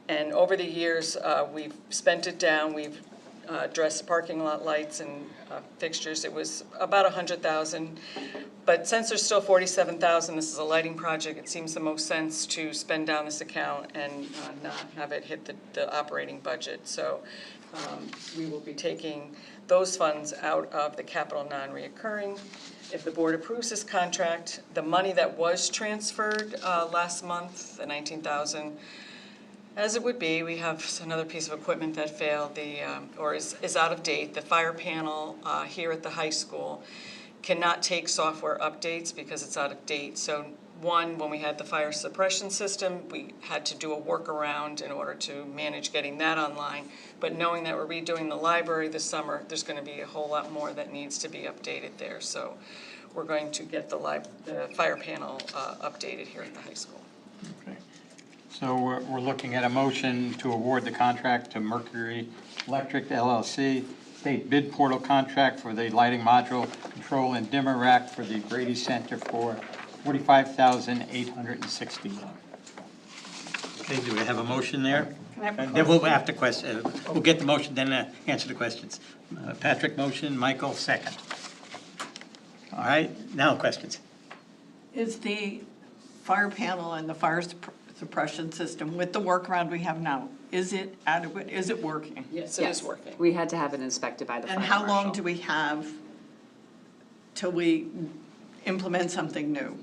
And over the years, we've spent it down. We've addressed parking lot lights and fixtures. It was about $100,000. But since there's still $47,000, this is a lighting project, it seems the most sense to spend down this account and not have it hit the operating budget. So we will be taking those funds out of the capital non-reoccurring. If the board approves this contract, the money that was transferred last month, the $19,000, as it would be, we have another piece of equipment that failed, or is out of date. The fire panel here at the high school cannot take software updates because it's out of date. So one, when we had the fire suppression system, we had to do a workaround in order to manage getting that online. But knowing that we're redoing the library this summer, there's going to be a whole lot more that needs to be updated there. So we're going to get the fire panel updated here at the high school. Okay. So we're looking at a motion to award the contract to Mercury Electric LLC, state bid portal contract for the lighting module control and dimmer rack for the Brady Center for $45,861. Okay, do we have a motion there? And then we'll have to question, we'll get the motion, then answer the questions. Patrick, motion, Michael, second. All right, now questions. Is the fire panel and the fire suppression system, with the workaround we have now, is it adequate? Is it working? Yes, it is working. We had to have it inspected by the fire And marshal. how long do we have till we implement something new?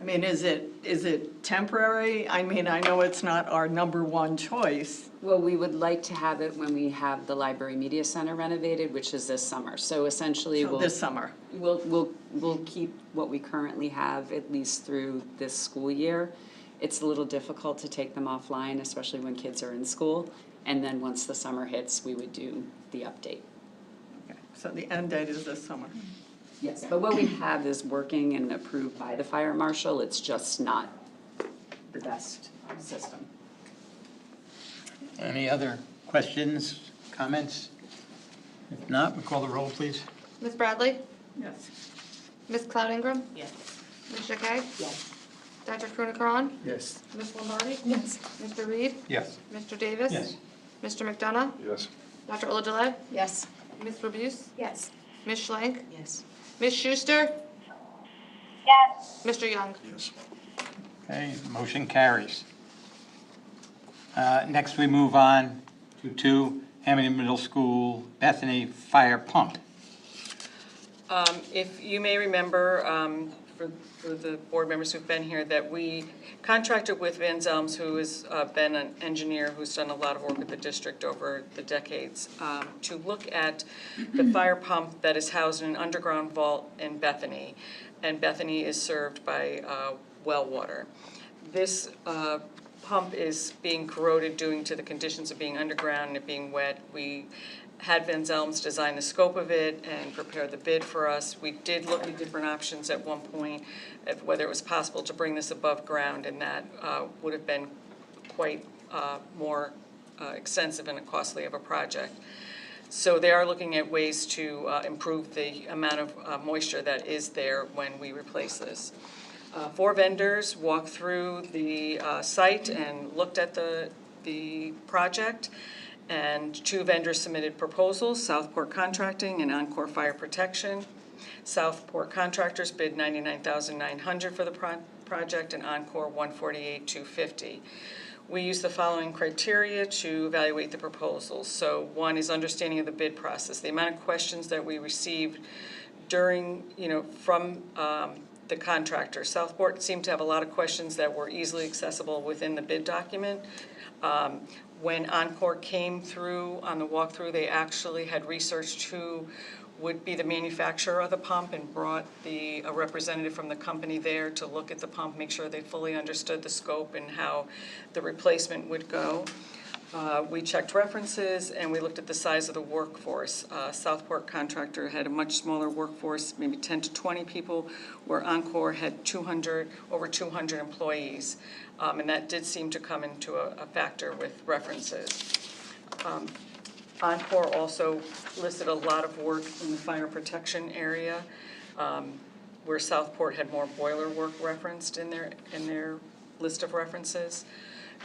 I mean, is it temporary? I mean, I know it's not our number one choice. Well, we would like to have it when we have the Library Media Center renovated, which is this summer. So essentially, So this summer. We'll keep what we currently have at least through this school year. It's a little difficult to take them offline, especially when kids are in school. And then once the summer hits, we would do the update. Okay, so the end date is this summer. Yes, but what we have is working and approved by the fire marshal. It's just not the best system. Any other questions, comments? If not, we call the roll, please. Ms. Bradley? Yes. Ms. Cloud Ingram? Yes. Ms. Jacquet? Yes. Dr. Kronikron? Yes. Ms. Lombardi? Yes. Mr. Reed? Yes. Mr. Davis? Yes. Mr. McDonough? Yes. Dr. Oladelay? Yes. Ms. Rabuse? Yes. Ms. Schlank? Yes. Ms. Schuster? Yes. Mr. Young? Yes. Okay, motion carries. Next, we move on to Amity Middle School Bethany Fire Pump. If you may remember, for the board members who've been here, that we contracted with Van Zelms, who has been an engineer who's done a lot of work with the district over the decades, to look at the fire pump that is housed in an underground vault in Bethany. And Bethany is served by well water. This pump is being corroded due to the conditions of being underground and it being wet. We had Van Zelms design the scope of it and prepare the bid for us. We did look at different options at one point, at whether it was possible to bring this above ground, and that would have been quite more extensive and costly of a project. So they are looking at ways to improve the amount of moisture that is there when we replace this. 4 vendors walked through the site and looked at the project. And 2 vendors submitted proposals, Southport Contracting and Encore Fire Protection. Southport Contractors bid $99,900 for the project and Encore 148,250. We use the following criteria to evaluate the proposals. So one is understanding of the bid process, the amount of questions that we received during, from the contractor. Southport seemed to have a lot of questions that were easily accessible within the bid document. When Encore came through on the walkthrough, they actually had researched who would be the manufacturer of the pump and brought a representative from the company there to look at the pump, make sure they fully understood the scope and how the replacement would go. We checked references and we looked at the size of the workforce. Southport contractor had a much smaller workforce, maybe 10 to 20 people, where Encore had over 200 employees. And that did seem to come into a factor with references. Encore also listed a lot of work in the fire protection area, where Southport had more boiler work referenced in their list of references.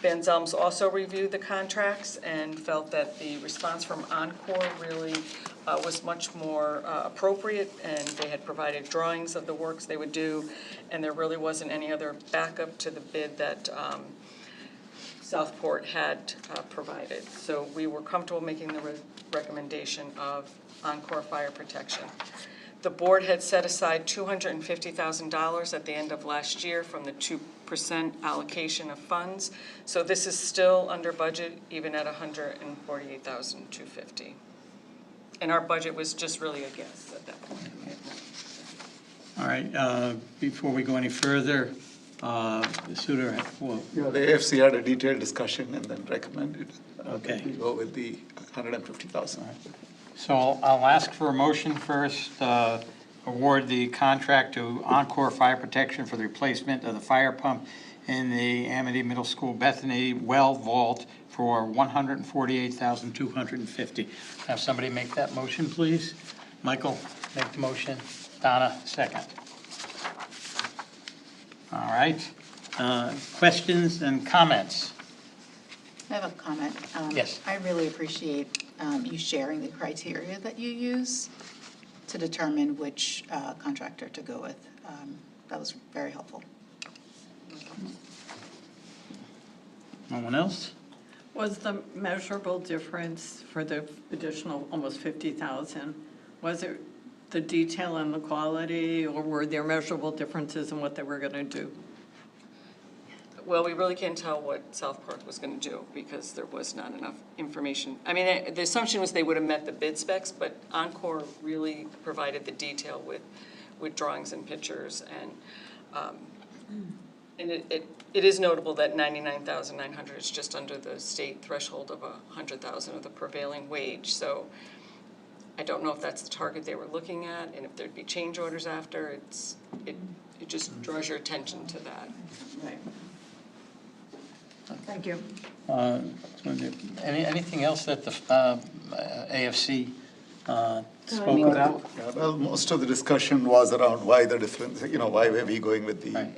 Van Zelms also reviewed the contracts and felt that the response from Encore really was much more appropriate, and they had provided drawings of the works they would do, and there really wasn't any other backup to the bid that Southport had provided. So we were comfortable making the recommendation of Encore Fire Protection. The board had set aside $250,000 at the end of last year from the 2% allocation of funds. So this is still under budget, even at $148,250. And our budget was just really a guess at that point. All right, before we go any further, Souter, well, Yeah, the AFC had a detailed discussion and then recommended. Okay. We go with the 150,000. so I'll ask for a motion first, award the contract to Encore Fire Protection for the replacement of the fire pump in the Amity Middle School Bethany well vault for $148,250. Have somebody make that motion, please. Michael, make the motion. Donna, second. All right. Questions and comments? I have a comment. Yes. I really appreciate you sharing the criteria that you use to determine which contractor to go with. That was very helpful. No one else? Was the measurable difference for the additional almost 50,000, was it the detail and the quality, or were there measurable differences in what they were going to do? Well, we really can't tell what Southport was going to do because there was not enough information. I mean, the assumption was they would have met the bid specs, but Encore really provided the detail with drawings and pictures. And it is notable that $99,900 is just under the state threshold of $100,000 of the prevailing wage. So I don't know if that's the target they were looking at, and if there'd be change orders after. It just draws your attention to that. Right. Thank you. Anything else that the AFC spoke about? Yeah, well, most of the discussion was around why the difference, why were we going with the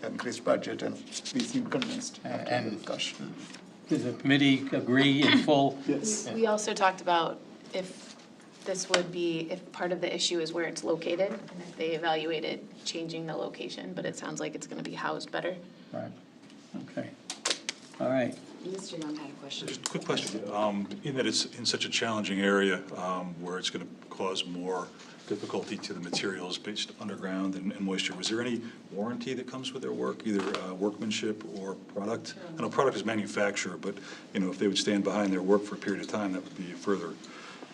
increased budget, and we seemed convinced after the discussion. Does the committee agree in full? Yes. We also talked about if part of the issue is where it's located, and if they evaluated changing the location, but it sounds like it's gonna be housed better. Right, okay. All right. Mr. Young had a question. Just a quick question. In that it's in such a challenging area where it's going to cause more difficulty to the materials based underground and moisture, was there any warranty that comes with their work, either workmanship or product? I know product is manufacturer, but if they would stand behind their work for a period of time, that would be a further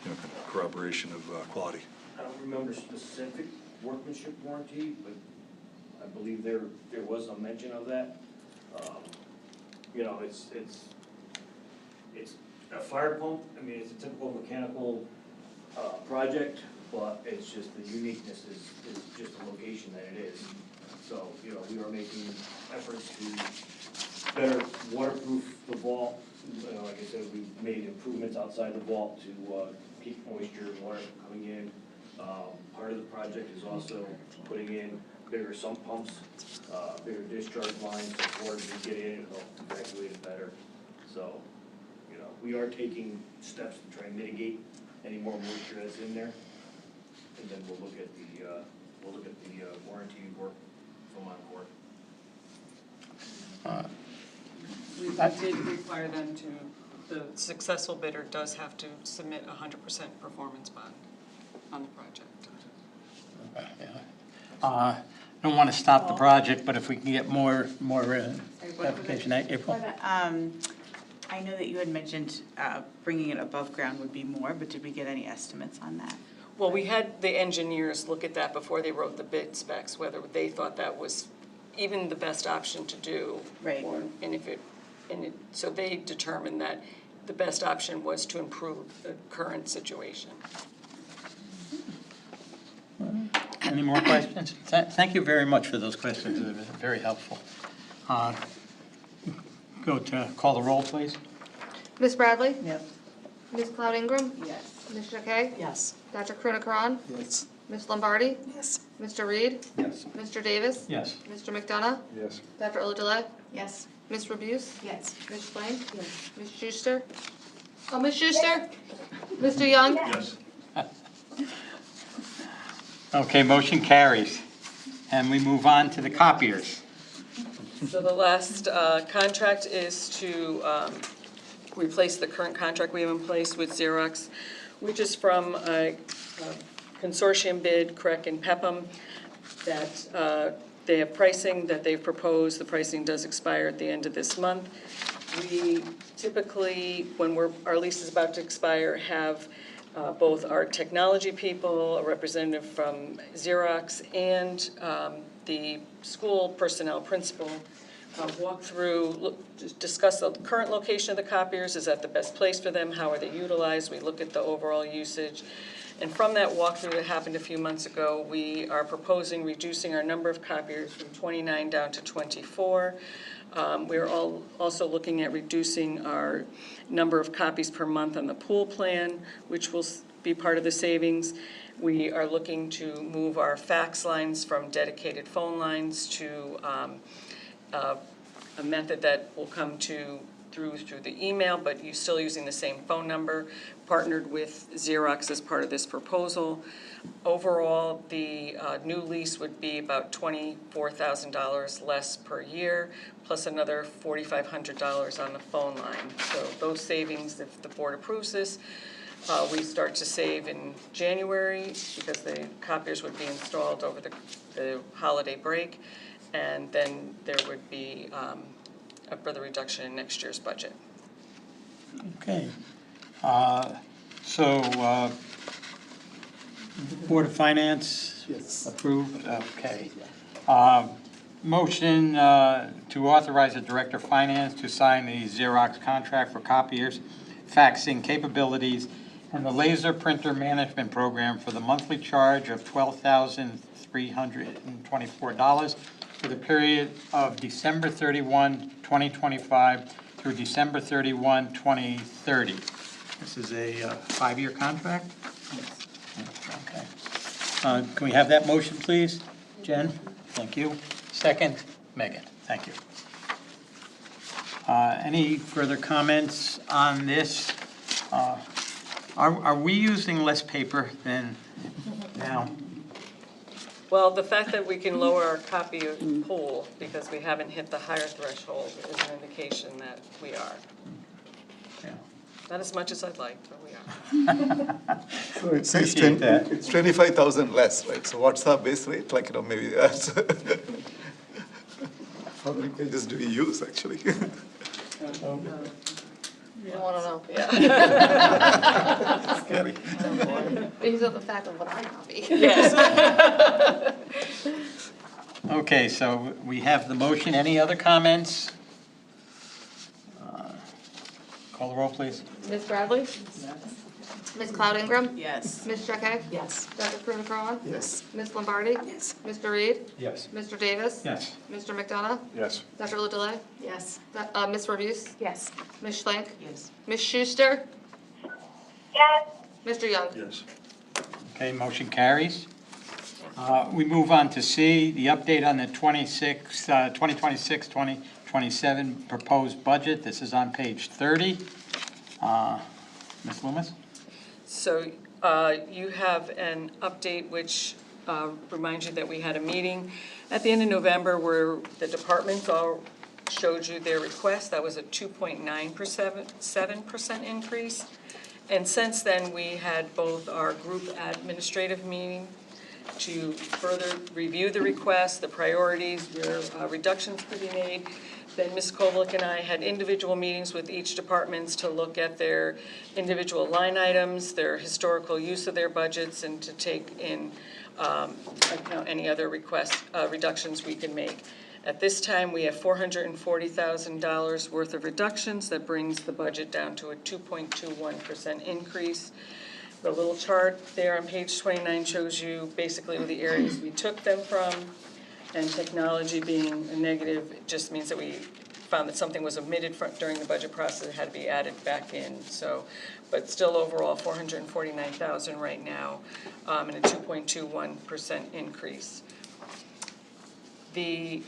kind of corroboration of quality. I don't remember specific workmanship warranty, but I believe there was a mention of that. It's a fire pump. I mean, it's a typical mechanical project, but it's just the uniqueness is just the location that it is. So, we are making efforts to better waterproof the vault. Like I said, we've made improvements outside the vault to keep moisture and water from coming in. Part of the project is also putting in bigger sump pumps, bigger discharge lines, so water can get in and help evacuate it better. So, we are taking steps to try and mitigate any more moisture that's in there. And then we'll look at the warranty work from Encore. We did require them to, the successful bidder does have to submit a 100% performance bond on the project. Don't want to stop the project, but if we can get more clarification, April? I know that you had mentioned bringing it above ground would be more, but did we get any estimates on that? Well, we had the engineers look at that before they wrote the bid specs, whether they thought that was even the best option to do. Right. So they determined that the best option was to improve the current situation. Any more questions? Thank you very much for those questions, it was very helpful. Go to call the roll, please. Ms. Bradley? Yep. Ms. Cloud Ingram? Yes. Ms. Jacquet? Yes. Dr. Krunakaran? Yes. Ms. Lombardi? Yes. Mr. Reed? Yes. Mr. Davis? Yes. Mr. McDonough? Yes. Dr. Oladile? Yes. Ms. Rabuse? Yes. Ms. Schlank? Yes. Ms. Schuster? Oh, Ms. Schuster? Mr. Young? Yes. Okay, motion carries. And we move on to the copiers. So the last contract is to replace the current contract we have in place with Xerox, which is from a consortium bid, Craig and Pepham, that they have pricing that they've proposed. The pricing does expire at the end of this month. We typically, when our lease is about to expire, have both our technology people, a representative from Xerox, and the school personnel principal walk through, discuss the current location of the copiers. Is that the best place for them? How are they utilized? We look at the overall usage. And from that walkthrough that happened a few months ago, we are proposing reducing our number of copiers from 29 down to 24. We're also looking at reducing our number of copies per month on the pool plan, which will be part of the savings. We are looking to move our fax lines from dedicated phone lines to a method that will come through the email, but you're still using the same phone number, partnered with Xerox as part of this proposal. Overall, the new lease would be about $24,000 less per year, plus another $4,500 on the phone line. So those savings, if the board approves this, we start to save in January because the copiers would be installed over the holiday break, and then there would be a further reduction in next year's budget. Okay. So, Board of Finance? Yes. Approved? Okay. Motion to authorize the Director of Finance to sign the Xerox contract for copiers, faxing capabilities, and the laser printer management program for the monthly charge of $12,324 for the period of December 31, 2025 through December 31, 2030. This is a 5-year contract? Okay. Can we have that motion, please? Jen? Thank you. Second, Megan. Thank you. Any further comments on this? Are we using less paper than now? Well, the fact that we can lower our copy pool because we haven't hit the higher threshold is an indication that we are. Yeah. Not as much as I'd like, but we are. So it says Appreciate that. it's 25,000 less, right? So what's our base rate? Like, maybe that's. How many pages do we use, actually? You don't wanna know. Scary. Because of the fact of what I copy. Yes. Okay, so we have the motion. Any other comments? Call the roll, please. Ms. Bradley? Ms. Cloud Ingram? Yes. Ms. Jacquet? Yes. Dr. Krunakaran? Yes. Ms. Lombardi? Yes. Mr. Reed? Yes. Mr. Davis? Yes. Mr. McDonough? Yes. Dr. Oladile? Yes. Ms. Rabuse? Yes. Ms. Schlank? Yes. Ms. Schuster? Yes. Mr. Young? Yes. Okay, motion carries. We move on to C, the update on the 2026-2027 proposed budget. This is on page 30. Ms. Loomis? So you have an update which reminds you that we had a meeting at the end of November where the departments all showed you their request. That was a 2.97% increase. And since then, we had both our group administrative meeting to further review the request, the priorities, where reductions could be made. Then Ms. Kovalik and I had individual meetings with each departments to look at their individual line items, their historical use of their budgets, and to take in account any other requests, reductions we can make. At this time, we have $440,000 worth of reductions. That brings the budget down to a 2.21% increase. The little chart there on page 29 shows you basically the areas we took them from. And technology being a negative, it just means that we found that something was omitted during the budget process and had to be added back in. So, but still overall, $449,000 right now, and a 2.21% increase. The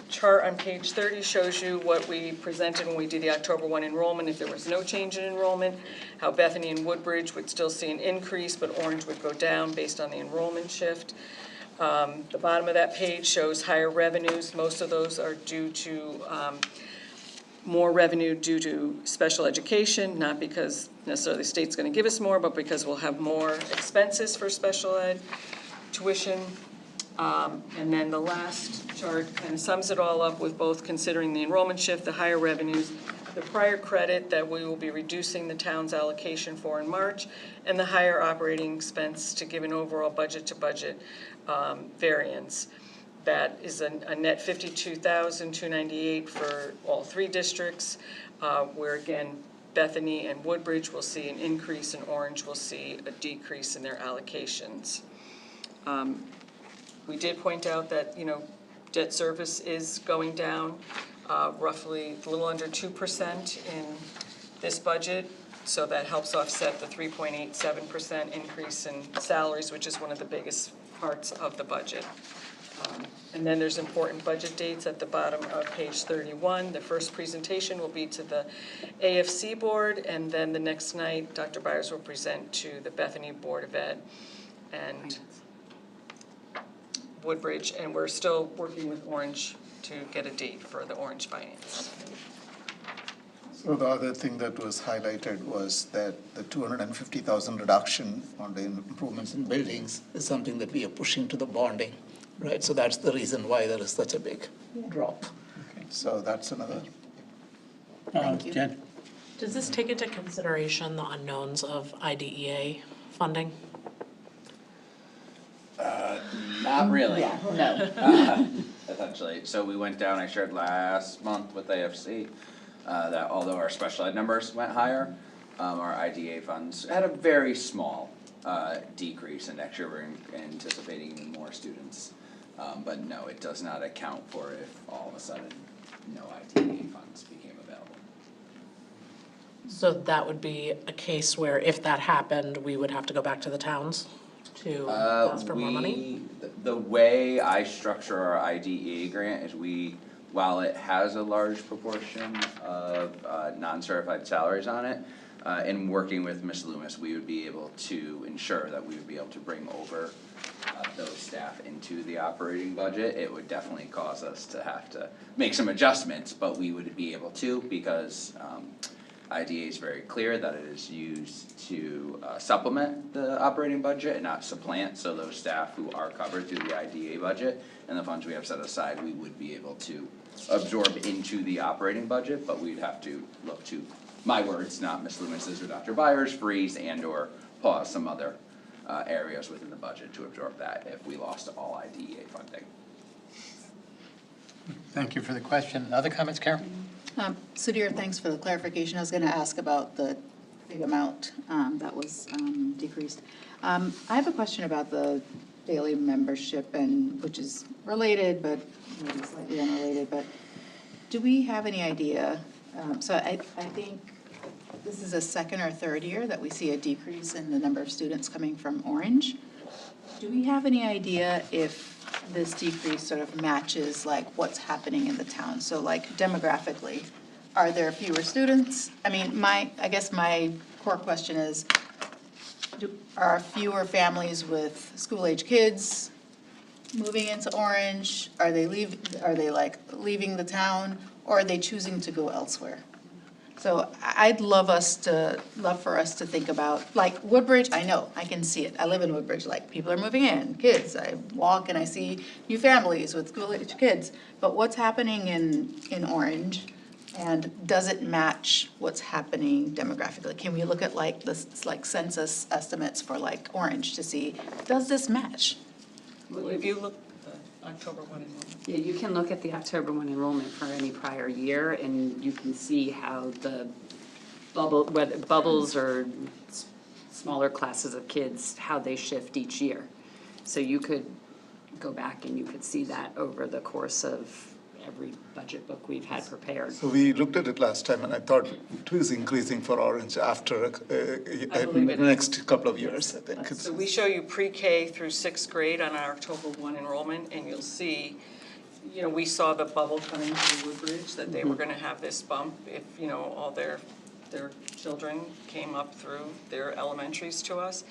chart on page 30 shows you what we presented when we did the October 1 enrollment. If there was no change in enrollment, how Bethany and Woodbridge would still see an increase, but Orange would go down based on the enrollment shift. The bottom of that page shows higher revenues. Most of those are due to more revenue due to special education, not because necessarily the state's going to give us more, but because we'll have more expenses for special ed tuition. And then the last chart kind of sums it all up with both considering the enrollment shift, the higher revenues, the prior credit that we will be reducing the town's allocation for in March, and the higher operating expense to give an overall budget-to-budget variance. That is a net $52,298 for all three districts, where again, Bethany and Woodbridge will see an increase, and Orange will see a decrease in their allocations. We did point out that, debt service is going down roughly a little under 2% in this budget, so that helps offset the 3.87% increase in salaries, which is one of the biggest parts of the budget. And then there's important budget dates at the bottom of page 31. The first presentation will be to the AFC board, and then the next night, Dr. Byers will present to the Bethany Board of Ed and Woodbridge, and we're still working with Orange to get a date for the Orange Finance. So the other thing that was highlighted was that the 250,000 reduction on the improvements in buildings is something that we are pushing to the bonding, right? So that's the reason why there is such a big drop. So that's another. Thank you. Jen? Does this take into consideration the unknowns of IDEA funding? Not really. No. Essentially, so we went down, I shared last month with AFC, that although our special ed numbers went higher, our IDA funds had a very small decrease, and next year we're anticipating even more students. But no, it does not account for if all of a sudden no IDA funds became available. So that would be a case where if that happened, we would have to go back to the towns to ask for more money? The way I structure our IDE grant is while it has a large proportion of non-certified salaries on it, in working with Ms. Loomis, we would be able to ensure that we would be able to bring over those staff into the operating budget. It would definitely cause us to have to make some adjustments, but we would be able to because IDA is very clear that it is used to supplement the operating budget and not supplant, so those staff who are covered through the IDA budget and the funds we have set aside, we would be able to absorb into the operating budget, but we'd have to look to, my words, not Ms. Loomis's or Dr. Byers, freeze and or pause some other areas within the budget to absorb that if we lost all IDEA funding. Thank you for the question. Other comments, Karen? Sudhir, thanks for the clarification. I was going to ask about the big amount that was decreased. I have a question about the daily membership, and which is related, but maybe slightly unrelated. But do we have any idea? So I think this is a second or third year that we see a decrease in the number of students coming from Orange. Do we have any idea if this decrease sort of matches like what's happening in the town? So like demographically, are there fewer students? I mean, I guess my core question is, are fewer families with school-age kids moving into Orange? Are they leaving the town, or are they choosing to go elsewhere? So I'd love for us to think about, like Woodbridge, I know, I can see it. I live in Woodbridge, like people are moving in, kids. I walk and I see new families with school-age kids. But what's happening in Orange? And does it match what's happening demographically? Can we look at like this, like census estimates for like Orange to see, does this match? Well, if you look at the October 1 enrollment. Yeah, you can look at the October 1 enrollment for any prior year, and you can see how the whether bubbles or smaller classes of kids, how they shift each year. So you could go back and you could see that over the course of every budget book we've had prepared. So we looked at it last time, and I thought it was increasing for Orange after the next couple of years, I think. So we show you pre-K through 6th grade on our October 1 enrollment, and you'll see, you know, we saw the bubble coming through Woodbridge, that they were gonna have this bump if, you know, all their children came up through their elementaries to us.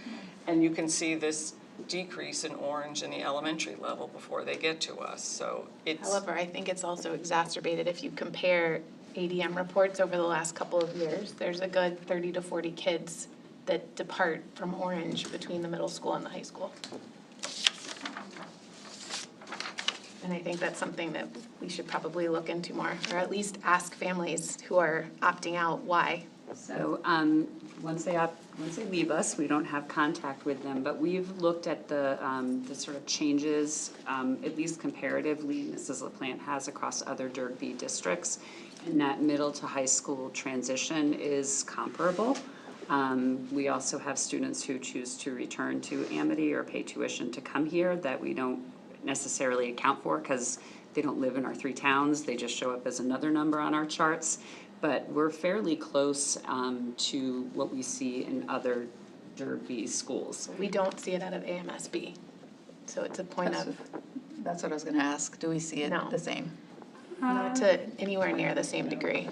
And you can see this decrease in Orange in the elementary level before they get to us, so it's. However, I think it's also exacerbated if you compare ADM reports over the last couple of years. There's a good 30 to 40 kids that depart from Orange between the middle school and the high school. And I think that's something that we should probably look into more, or at least ask families who are opting out why. So, once they leave us, we don't have contact with them, but we've looked at the sort of changes, at least comparatively, Mrs. LaPlante has across other Derby districts, and that middle to high school transition is comparable. We also have students who choose to return to Amity or pay tuition to come here that we don't necessarily account for because they don't live in our 3 towns, they just show up as another number on our charts. But we're fairly close to what we see in other Derby schools. We don't see it out of AMSB, so it's a point of. That's what I was gonna ask, do we see it No. the same? Not to anywhere near the same degree.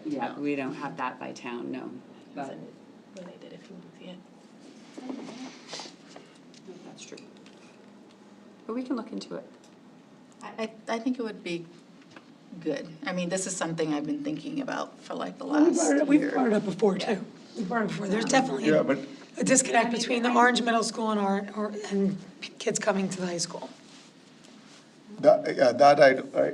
Yeah, we don't have that by town, no. But Related if you see it. that's true. But we can look into it. I think it would be good. I mean, this is something I've been thinking about for like the last year. We've brought it up before too. We've brought it up before. There's definitely a disconnect between the Orange Middle School and kids coming to the high school. That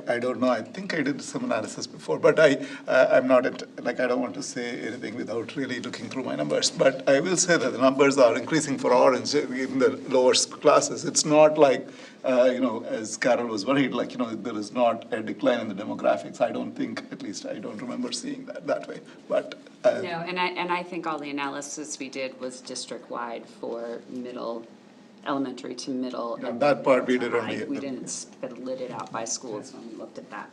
I don't know. I think I did some analysis before, but I'm not I don't want to say anything without really looking through my numbers. But I will say that the numbers are increasing for Orange in the lower classes. It's not like as Carol was worried, there is not a decline in the demographics. I don't think, at least I don't remember seeing that way. But No, and I think all the analysis we did was district-wide for elementary to middle. Yeah, and that part we to did high. only. We didn't split it out by schools when we looked at that.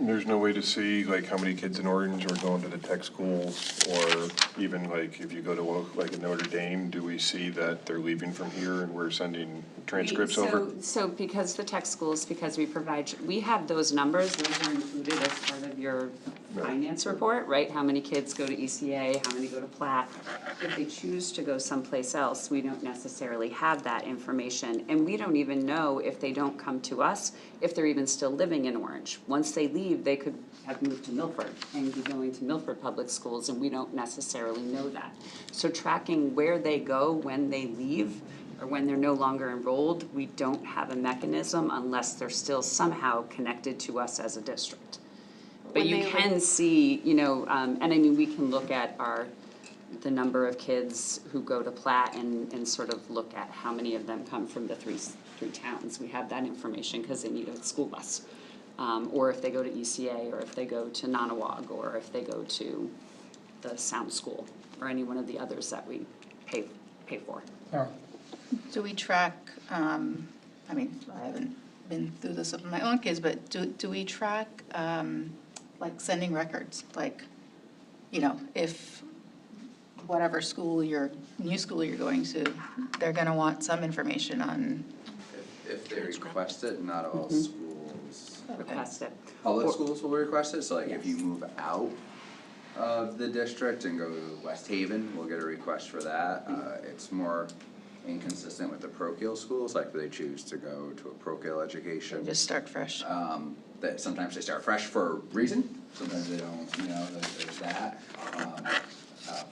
There's no way to see like how many kids in Orange are going to the tech schools, or even like if you go to like a Notre Dame, do we see that they're leaving from here and we're sending transcripts over? So because the tech schools, because we have those numbers, those are included as part of your finance report, right? How many kids go to ECA, how many go to Platt. If they choose to go someplace else, we don't necessarily have that information. And we don't even know if they don't come to us, if they're even still living in Orange. Once they leave, they could have moved to Milford and be going to Milford Public Schools, and we don't necessarily know that. So tracking where they go when they leave, or when they're no longer enrolled, we don't have a mechanism unless they're still somehow connected to us as a district. But you can see, and I mean, we can look at the number of kids who go to Platt and sort of look at how many of them come from the three towns. We have that information because they need a school bus. Or if they go to ECA, or if they go to Nanawag, or if they go to the Sound School, or any one of the others that we pay for. Do we track, I mean, I haven't been through this with my own kids, but do we track, like sending records? Like, if whatever new school you're going to, they're gonna want some information on. If they request it, not all schools. Request it. Public schools will request it, so like if you move out of the district and go to West Haven, we'll get a request for that. It's more inconsistent with the parochial schools, like they choose to go to a parochial education. Just start fresh. That sometimes they start fresh for a reason, sometimes they don't, there's that.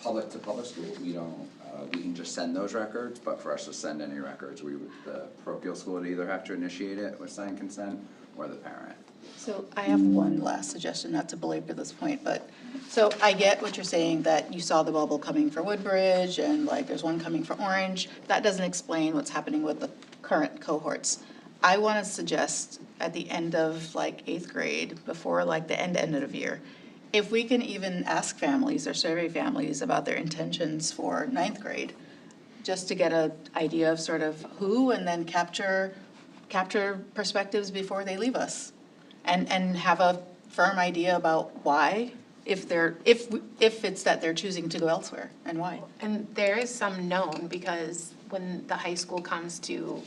Public to public school, we don't, we can just send those records, but for us to send any records, the parochial school would either have to initiate it with signed consent or the parent. So I have one last suggestion, not to belabor this point, but, so I get what you're saying, that you saw the bubble coming for Woodbridge and like there's one coming for Orange. That doesn't explain what's happening with the current cohorts. I want to suggest at the end of like 8th grade, before like the end of year, if we can even ask families or survey families about their intentions for 9th grade, just to get an idea of sort of who, and then capture perspectives before they leave us. And have a firm idea about why, if it's that they're choosing to go elsewhere, and why. And there is some known, because when the high school comes to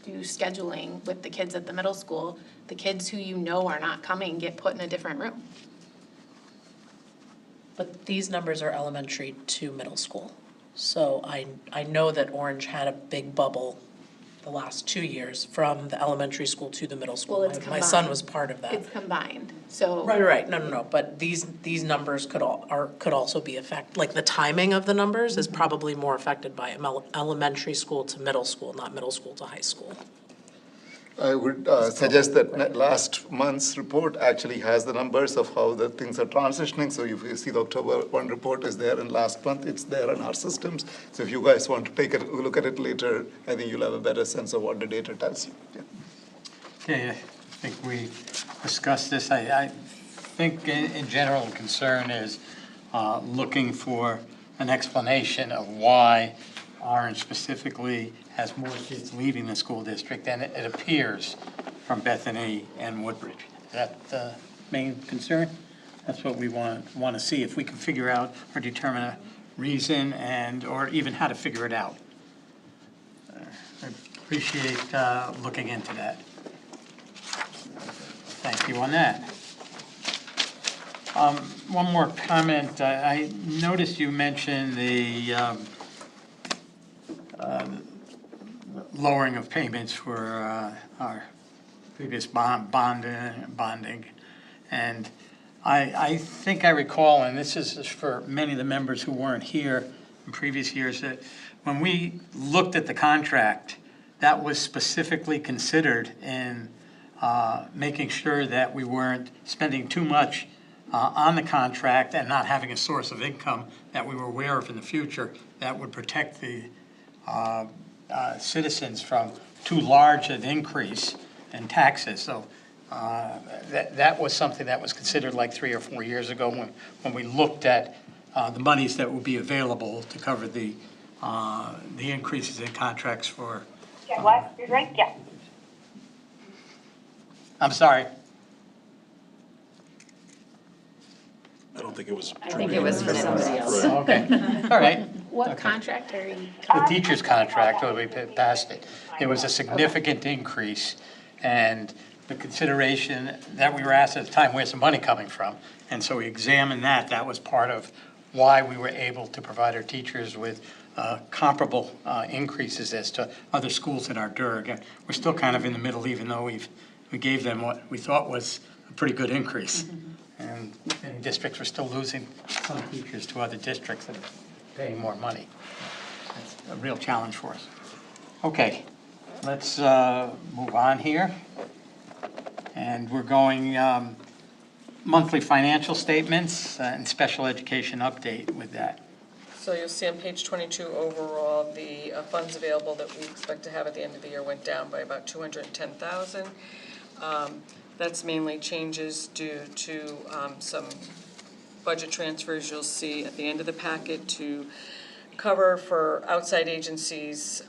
do scheduling with the kids at the middle school, the kids who you know are not coming get put in a different room. But these numbers are elementary to middle school. So I know that Orange had a big bubble the last 2 years from the elementary school to the middle school. Well, it's My son combined. was part of that. It's combined, so. Right, no, but these numbers could also be like the timing of the numbers is probably more affected by elementary school to middle school, not middle school to high school. I would suggest that last month's report actually has the numbers of how the things are transitioning. So if you see the October 1 report is there, and last month it's there in our systems. So if you guys want to take a look at it later, I think you'll have a better sense of what the data tells you. Yeah. Okay, I think we discussed this. I think in general, the concern is looking for an explanation of why Orange specifically has more kids leaving the school district than it appears from Bethany and Woodbridge. Is that the main concern? That's what we want to see, if we can figure out or determine a reason or even how to figure it out. I appreciate looking into that. Thank you on that. One more comment. I noticed you mentioned the lowering of payments for our previous bonding. And I think I recall, and this is for many of the members who weren't here in previous years, that when we looked at the contract, that was specifically considered in making sure that we weren't spending too much on the contract and not having a source of income that we were aware of in the future that would protect the citizens from too large an increase in taxes. So that was something that was considered like 3 or 4 years ago when we looked at the monies that would be available to cover the increases in contracts for. Yeah, what? You're right, yeah. I'm sorry. I don't think it was. I think it was for somebody else. Right. Okay, all right. What contract are you? The teacher's contract, when we passed it, there was a significant increase, and the consideration that we were asked at the time, where's the money coming from? And so we examined that. That was part of why we were able to provide our teachers with comparable increases as to other schools in our DIRG. And we're still kind of in the middle, even though we gave them what we thought was a pretty good increase. And districts were still losing some teachers to other districts that are paying more money. That's a real challenge for us. Okay, let's move on here. And we're going monthly financial statements and special education update with that. So you'll see on page 22 overall, the funds available that we expect to have at the end of the year went down by about $210,000. That's mainly changes due to some budget transfers you'll see at the end of the packet to cover for outside agencies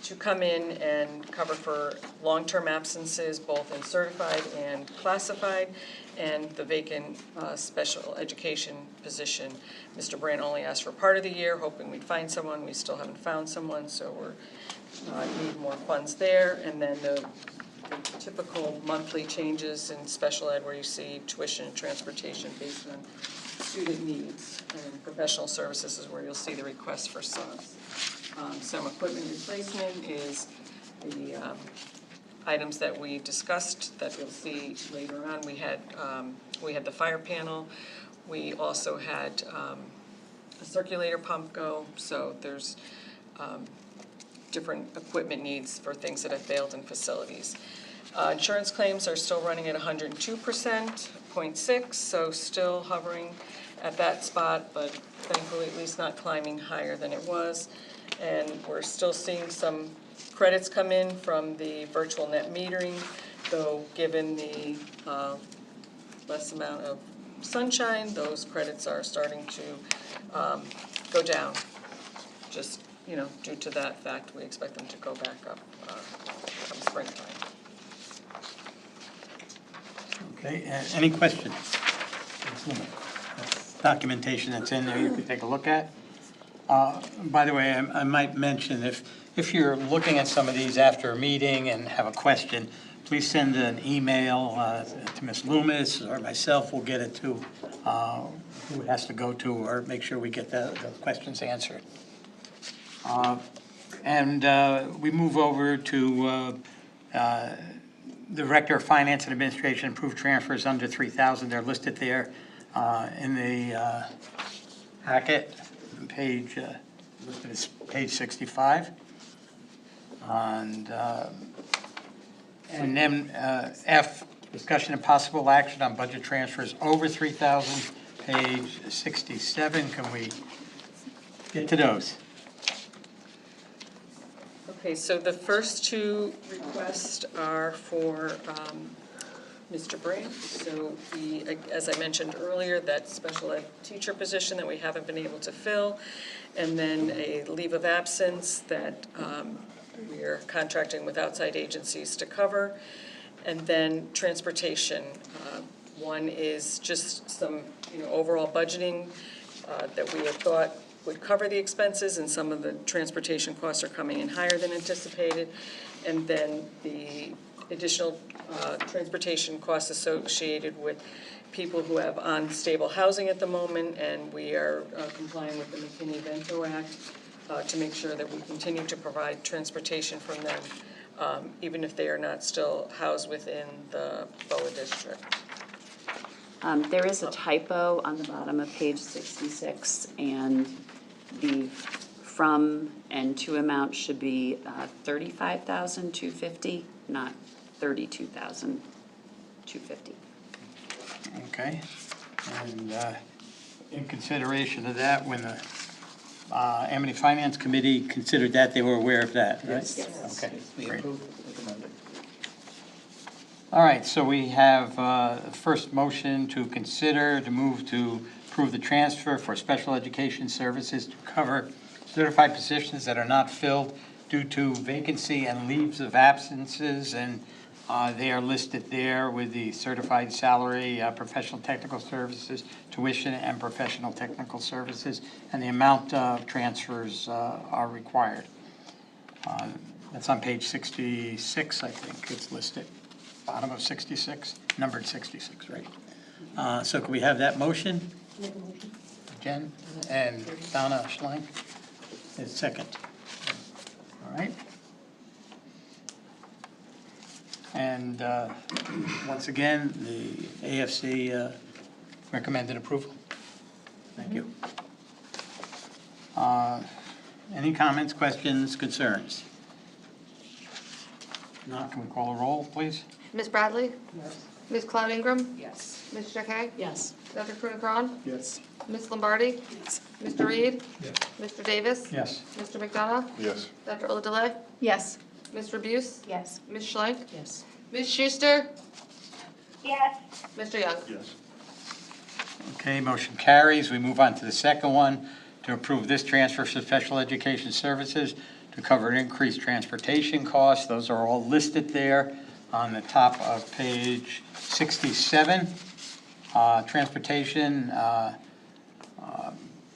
to come in and cover for long-term absences, both in certified and classified, and the vacant special education position. Mr. Brand only asked for part of the year, hoping we'd find someone. We still haven't found someone, so we're need more funds there. And then the typical monthly changes in special ed where you see tuition and transportation based on student needs, and professional services is where you'll see the request for subs. some equipment replacement is the items that we discussed that you'll see later on. We had the fire panel. We also had a circulator pump go, so there's different equipment needs for things that have failed in facilities. Insurance claims are still running at 102.6, so still hovering at that spot, but thankfully at least not climbing higher than it was. And we're still seeing some credits come in from the virtual net metering, though given the less amount of sunshine, those credits are starting to go down. Just, due to that fact, we expect them to go back up come springtime. Okay, any questions? That's documentation that's in there you can take a look at. By the way, I might mention, if you're looking at some of these after a meeting and have a question, please send an email to Ms. Loomis or myself. We'll get it to who it has to go to, or make sure we get the questions answered. And we move over to Director of Finance and Administration, approved transfers under $3,000. They're listed there in the packet, page, listed as page 65. And then F, discussion and possible action on budget transfers over $3,000, page 67. Can we get to those? Okay, so the first two requests are for Mr. Brandt. So as I mentioned earlier, that special ed teacher position that we haven't been able to fill, and then a leave of absence that we are contracting with outside agencies to cover, and then transportation. One is just some overall budgeting that we had thought would cover the expenses, and some of the transportation costs are coming in higher than anticipated. And then the additional transportation costs associated with people who have unstable housing at the moment, and we are complying with the McKinney-Vento Act to make sure that we continue to provide transportation from them, even if they are not still housed within the BOA district. There is a typo on the bottom of page 66, and the from and to amount should be $35,250, not $32,250. Okay. And in consideration of that, when the Amity Finance Committee considered that, they were aware of that, right? Yes. Okay, We great. approve, recommend it. All right, so we have first motion to consider to move to approve the transfer for special education services to cover certified positions that are not filled due to vacancy and leaves of absences, and they are listed there with the certified salary, professional technical services, tuition, and professional technical services, and the amount of transfers are required. That's on page 66, I think it's listed. Bottom of 66, numbered 66, right? So can we have that motion? Jen and Donna Schlank is second. All right. And once again, the AFC recommended approval. Thank you. Any comments, questions, concerns? Not, can we call a roll, please? Ms. Bradley? Yes. Ms. Cloud Ingram? Yes. Ms. Jacquet? Yes. Dr. Kunikron? Yes. Ms. Lombardi? Yes. Mr. Reed? Yes. Mr. Davis? Yes. Mr. McDonough? Yes. Dr. Oladelay? Yes. Ms. Buse? Yes. Ms. Schlank? Yes. Ms. Schuster? Yes. Mr. Young? Yes. Okay, motion carries. We move on to the second one, to approve this transfer for special education services to cover increased transportation costs. Those are all listed there on the top of page 67. Transportation,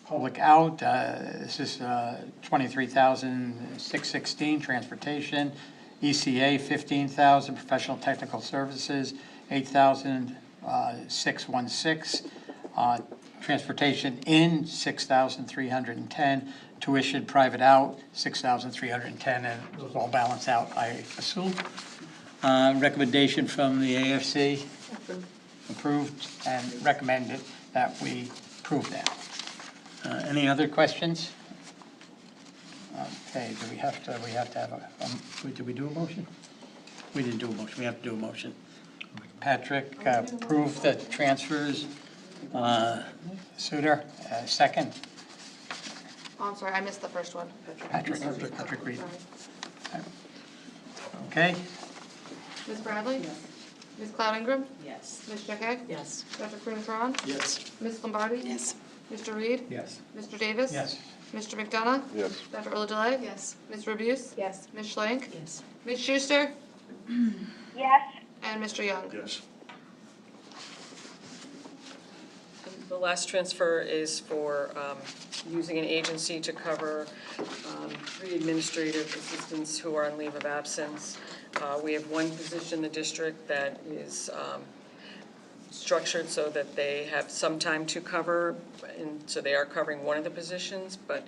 public out, this is $23,616, transportation. ECA, $15,000, professional technical services, $8,616. transportation in, 6,310, tuition private out, 6,310, and those all balance out, I assume. Recommendation from the AFC? Approved and recommended that we approve that. Any other questions? Okay, do we have to have a, did we do a motion? We didn't do a motion, we have to do a motion. Patrick, approve the transfers. Suter, second. Oh, I'm sorry, I missed the first one. Patrick Reed. Okay, Ms. Bradley? Yes. Ms. Cloud Ingram? Yes. Ms. Jekke? Yes. Dr. Kroon? Yes. Ms. Lombardi? Yes. Mr. Reed? Yes. Mr. Davis? yes. Mr. McDonough? Yes. Dr. Uladele? Yes. Ms. Rabuse? Yes. Ms. Schlank? Yes. Ms. Schuster? Yes. And Mr. Young? Yes. The last transfer is for using an agency to cover 3 administrative assistants who are on leave of absence. We have one position in the district that is structured so that they have some time to cover, and so they are covering one of the positions, but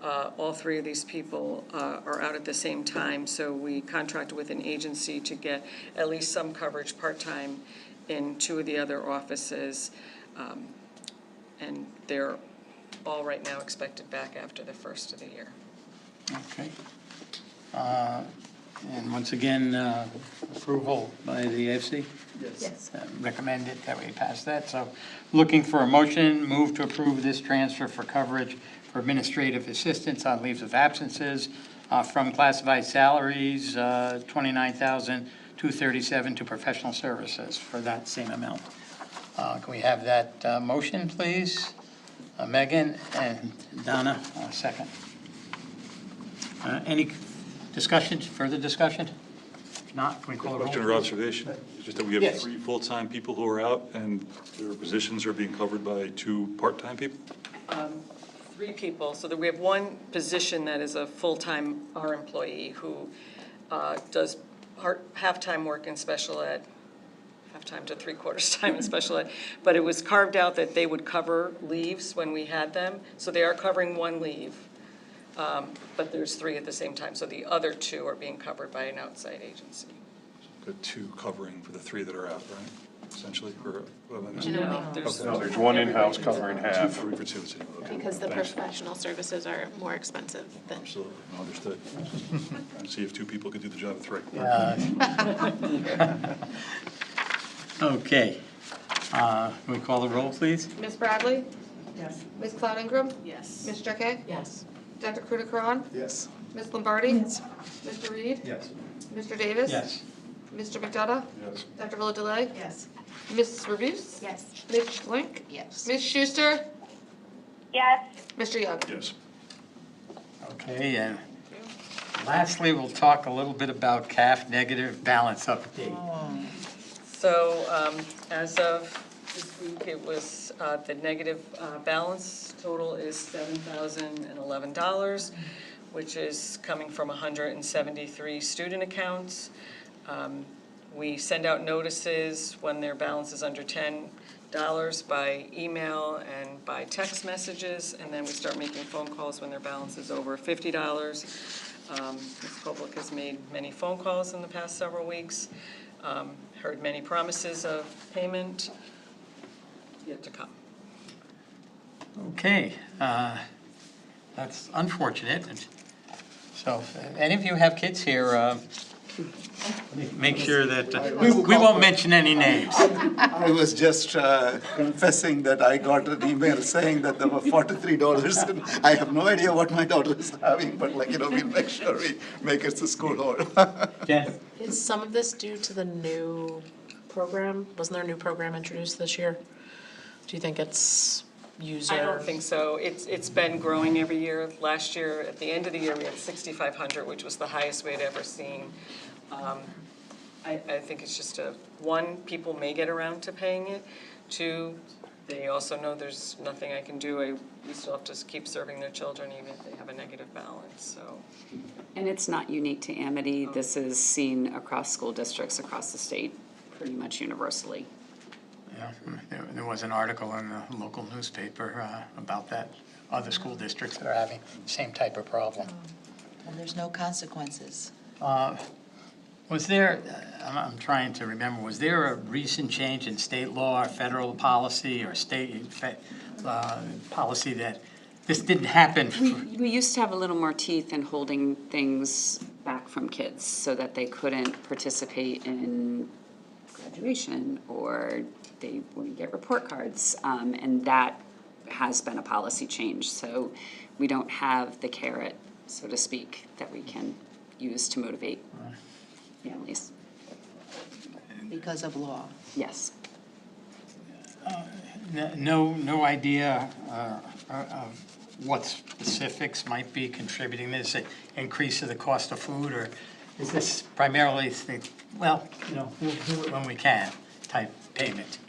all 3 of these people are out at the same time, so we contracted with an agency to get at least some coverage part-time in 2 of the other offices. And they're all right now expected back after the first of the year. Okay. And once again, approval by the AFC? Yes. Recommended that we pass that. So looking for a motion, move to approve this transfer for coverage for administrative assistants on leaves of absences from classified salaries, $29,237 to professional services for that same amount. Can we have that motion, please? Megan and Donna, second. Any discussion, further discussion? If not, can we call it a roll? Question or observation? It's just that we have Yes. 3 full-time people who are out, and their positions are being covered by 2 part-time people? 3 people, so that we have one position that is a full-time our employee who does half-time work in special ed, half-time to 3/4 time in special ed, but it was carved out that they would cover leaves when we had them, so they are covering 1 leave, but there's 3 at the same time, so the other 2 are being covered by an outside agency. Got 2 covering for the 3 that are out, right? Essentially, or? No, There's one in-house covering half. 3 for 2, okay. Because the Thanks. professional services are more expensive than. Absolutely, understood. And see if 2 people could do the job of 3. Okay. Can we call the roll, please? Ms. Bradley? Yes. Ms. Cloud Ingram? Yes. Ms. Jekke? Yes. Dr. Kroon? Yes. Ms. Lombardi? Yes. Mr. Reed? Yes. Mr. Davis? Yes. Mr. McDonough? Yes. Dr. Uladele? Yes. Ms. Rabuse? Yes. Ms. Schlank? Yes. Ms. Schuster? Yes. Mr. Young? Yes. Okay, and lastly, we'll talk a little bit about CAF negative balance update. So as of this week, it was, the negative balance total is $7,011, which is coming from 173 student accounts. We send out notices when their balance is under $10 by email and by text messages, and then we start making phone calls when their balance is over $50. This public has made many phone calls in the past several weeks, heard many promises of payment, yet to come. Okay, that's unfortunate. So if any of you have kids here, make sure that, we won't mention any names. I was just confessing that I got an email saying that there were $43, and I have no idea what my daughter is having, but we'll make sure we make it to school hall. Jen? Is some of this due to the new program? Wasn't there a new program introduced this year? Do you think it's user? I don't think so. It's been growing every year. Last year, at the end of the year, we had 6,500, which was the highest we had ever seen. I think it's just one, people may get around to paying it. 2, they also know there's nothing I can do. We still have to keep serving their children even if they have a negative balance, so. And it's not unique to Amity. This is seen across school districts across the state, pretty much universally. There was an article in the local newspaper about that, other school districts that are having the same type of problem. And there's no consequences. Was there, I'm trying to remember, was there a recent change in state law or federal policy or state policy that this didn't happen? We used to have a little more teeth in holding things back from kids so that they couldn't participate in graduation or they wouldn't get report cards. And that has been a policy change. So we don't have the carrot, so to speak, that we can use to motivate families. Because of law. Yes. No idea of what specifics might be contributing this increase of the cost of food, or is this primarily, well, we'll do it when we can type payment?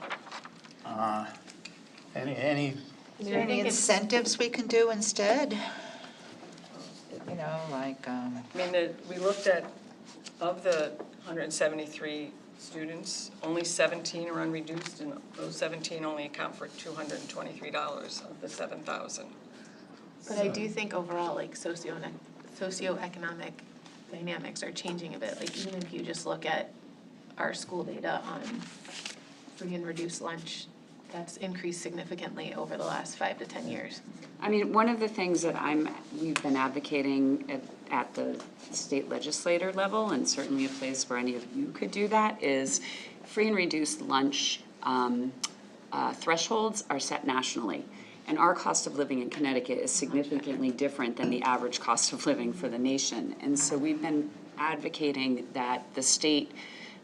Any? Is there any incentives we can do instead? Like. I mean, we looked at, of the 173 students, only 17 are unreduced, and those 17 only account for $223 of the 7,000. But I do think overall, like socioeconomic dynamics are changing a bit. Like even if you just look at our school data on free and reduced lunch, that's increased significantly over the last 5 to 10 years. I mean, one of the things that we've been advocating at the state legislator level, and certainly a place where any of you could do that, is free and reduced lunch thresholds are set nationally. And our cost of living in Connecticut is significantly different than the average cost of living for the nation. And so we've been advocating that the state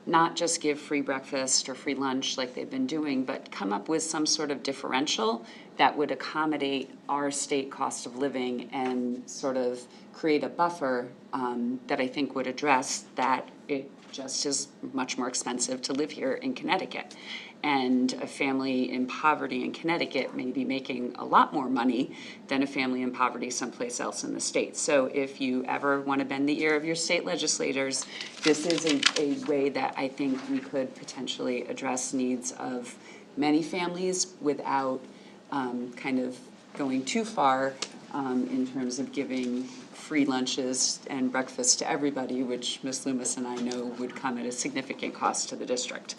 not just give free breakfast or free lunch like they've been doing, but come up with some sort of differential that would accommodate our state cost of living and sort of create a buffer that I think would address that it just is much more expensive to live here in Connecticut. And a family in poverty in Connecticut may be making a lot more money than a family in poverty someplace else in the state. So if you ever want to bend the ear of your state legislators, this is a way that I think we could potentially address needs of many families without kind of going too far in terms of giving free lunches and breakfast to everybody, which Ms. Loomis and I know would come at a significant cost to the district.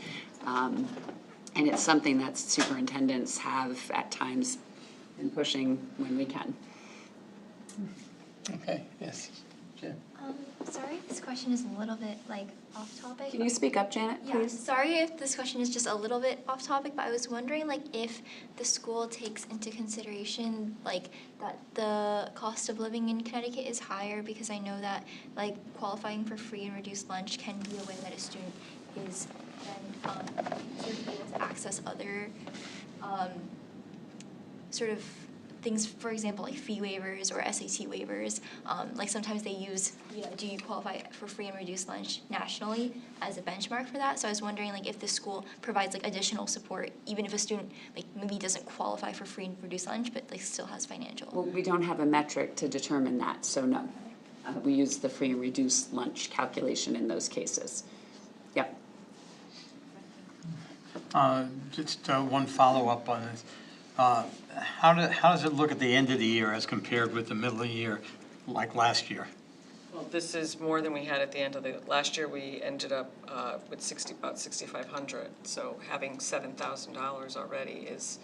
And it's something that superintendents have at times been pushing when we can. Okay, yes, Jen. Sorry, this question is a little bit off topic. Can you speak up, Janet, please? Yeah, sorry if this question is just a little bit off topic, but I was wondering if the school takes into consideration that the cost of living in Connecticut is higher, because I know that qualifying for free and reduced lunch can be a way that a student is then sort of able to access other sort of things, for example, like fee waivers or SAT waivers. Sometimes they use, do you qualify for free and reduced lunch nationally as a benchmark for that? So I was wondering if the school provides additional support, even if a student maybe doesn't qualify for free and reduced lunch, but still has financial. Well, we don't have a metric to determine that, so no. We use the free and reduced lunch calculation in those cases. Yep. Just one follow-up on this. How does it look at the end of the year as compared with the middle of the year, like last year? Well, this is more than we had at the end of last year. We ended up with about 6,500. So having $7,000 already is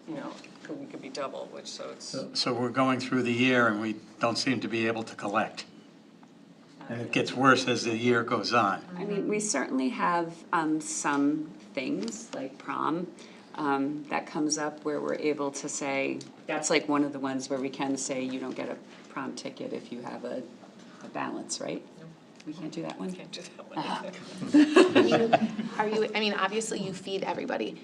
we could be double, which So we're going through the year and we don't seem to be able to collect. And it gets worse as the year goes on. I mean, we certainly have some things like prom that comes up where we're able to say, that's one of the ones where we can say you don't get a prom ticket if you have a balance, right? We can't do that one? Can't do that one. Obviously you feed everybody,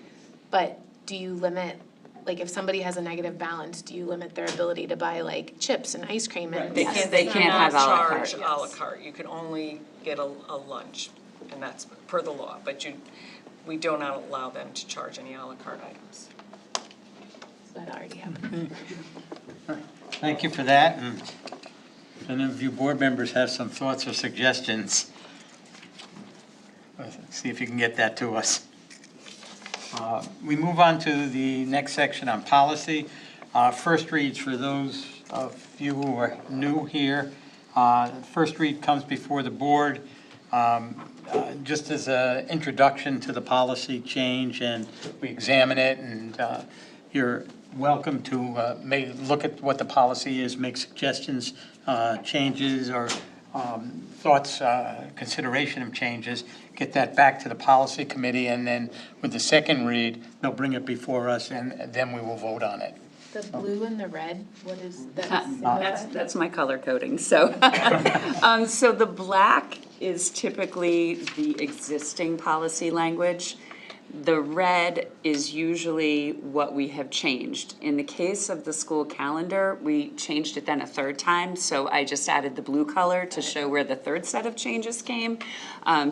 but do you limit, if somebody has a negative balance, do you limit their ability to buy chips and ice cream and? They can't have a la carte. charge a la carte. You can only get a lunch, and that's per the law, but we do not allow them to charge any a la carte items. That already happened. Thank you for that. And if any of you board members have some thoughts or suggestions, see if you can get that to us. We move on to the next section on policy. First reads for those of you who are new here. First read comes before the board just as an introduction to the policy change, and we examine it, and you're welcome to look at what the policy is, make suggestions, changes, or thoughts, consideration of changes, get that back to the policy committee, and then with the second read, they'll bring it before us, and then we will vote on it. The blue and the red, what is that? That's my color coding, so. So the black is typically the existing policy language. The red is usually what we have changed. In the case of the school calendar, we changed it then a third time, so I just added the blue color to show where the third set of changes came,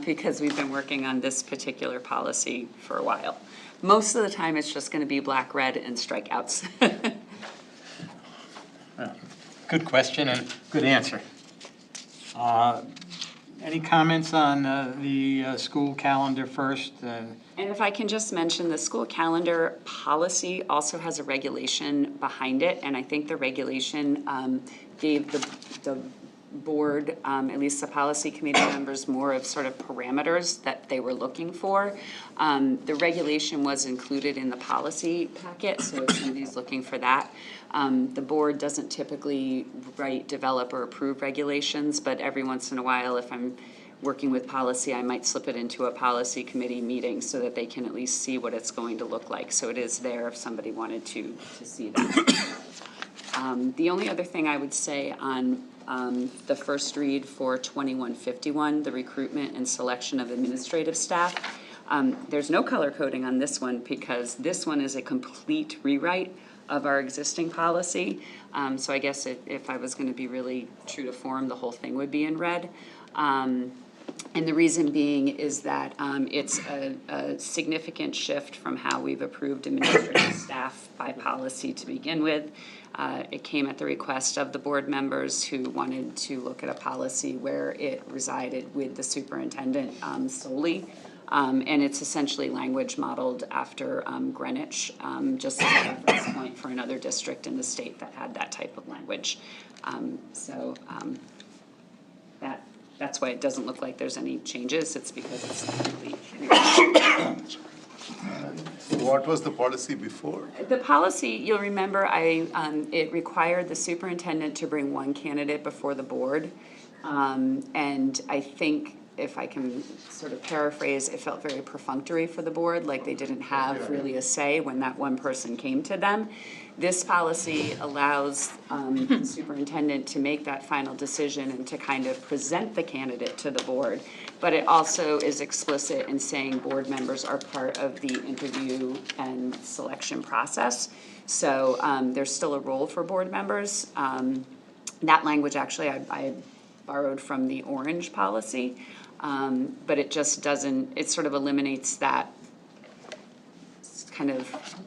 because we've been working on this particular policy for a while. Most of the time, it's just gonna be black, red, and strikeouts. Good question and good answer. Any comments on the school calendar first? And if I can just mention, the school calendar policy also has a regulation behind it, and I think the regulation gave the board, at least the policy committee members, more of sort of parameters that they were looking for. The regulation was included in the policy packet, so if somebody's looking for that. The board doesn't typically write, develop, or approve regulations, but every once in a while, if I'm working with policy, I might slip it into a policy committee meeting so that they can at least see what it's going to look like. So it is there if somebody wanted to see that. The only other thing I would say on the first read for 2151, the recruitment and selection of administrative staff, there's no color coding on this one because this one is a complete rewrite of our existing policy. So I guess if I was gonna be really true to form, the whole thing would be in red. And the reason being is that it's a significant shift from how we've approved administrative staff by policy to begin with. It came at the request of the board members who wanted to look at a policy where it resided with the superintendent solely. And it's essentially language modeled after Greenwich, just as a reference point for another district in the state that had that type of language. That's why it doesn't look like there's any changes. It's because it's complete. What was the policy before? The policy, you'll remember, it required the superintendent to bring one candidate before the board. And I think, if I can sort of paraphrase, it felt very perfunctory for the board, like they didn't have really a say when that one person came to them. This policy allows the superintendent to make that final decision and to kind of present the candidate to the board. But it also is explicit in saying board members are part of the interview and selection process. So there's still a role for board members. That language, actually, I borrowed from the orange policy. But it just doesn't, it sort of eliminates that kind of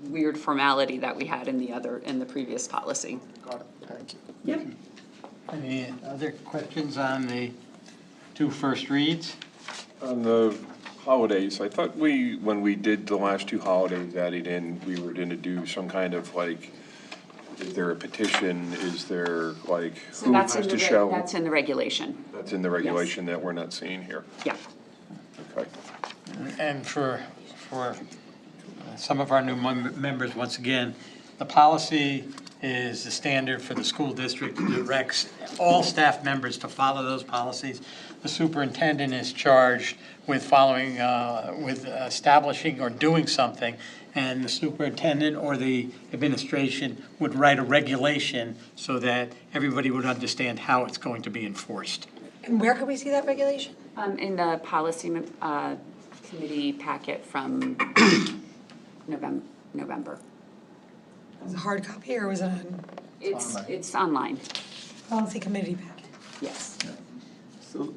weird formality that we had in the previous policy. Got it, thank you. Yep. Any other questions on the two first reads? On the holidays, I thought when we did the last two holidays added in, we were gonna do some kind of like, is there a petition, is there like, So who has to show? That's in the regulation. That's in the regulation that we're not seeing here. Yeah. Okay. And for some of our new members, once again, the policy is the standard for the school district, directs all staff members to follow those policies. The superintendent is charged with following, with establishing or doing something, and the superintendent or the administration would write a regulation so that everybody would understand how it's going to be enforced. And where could we see that regulation? In the policy committee packet from November. Was it a hard copy or was it It's online, policy committee packet? yes. So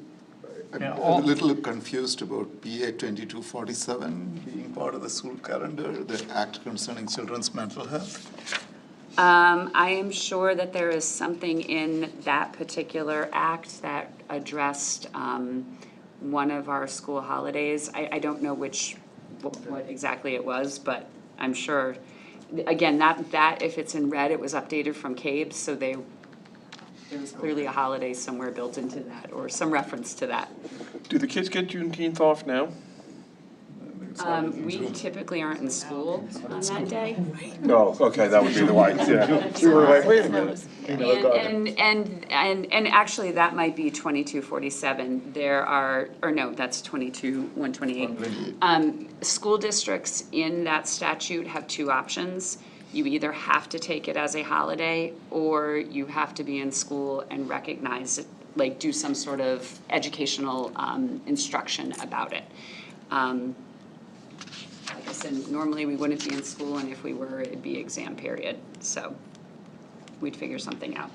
I'm a little confused about PA 2247 being part of the school calendar, the act concerning children's mental health. I am sure that there is something in that particular act that addressed one of our school holidays. I don't know which what exactly it was, but I'm sure, again, that if it's in red, it was updated from CABE, so there was clearly a holiday somewhere built into that, or some reference to that. Do the kids get Juneteenth off now? We typically aren't in school on that day. No, okay, that would be the one, yeah. We were like, wait a minute. And actually, that might be 2247. There are, or no, that's 128. School districts in that statute have two options. You either have to take it as a holiday, or you have to be in school and recognize it, like do some sort of educational instruction about it. Like I said, normally we wouldn't be in school, and if we were, it'd be exam period, so we'd figure something out.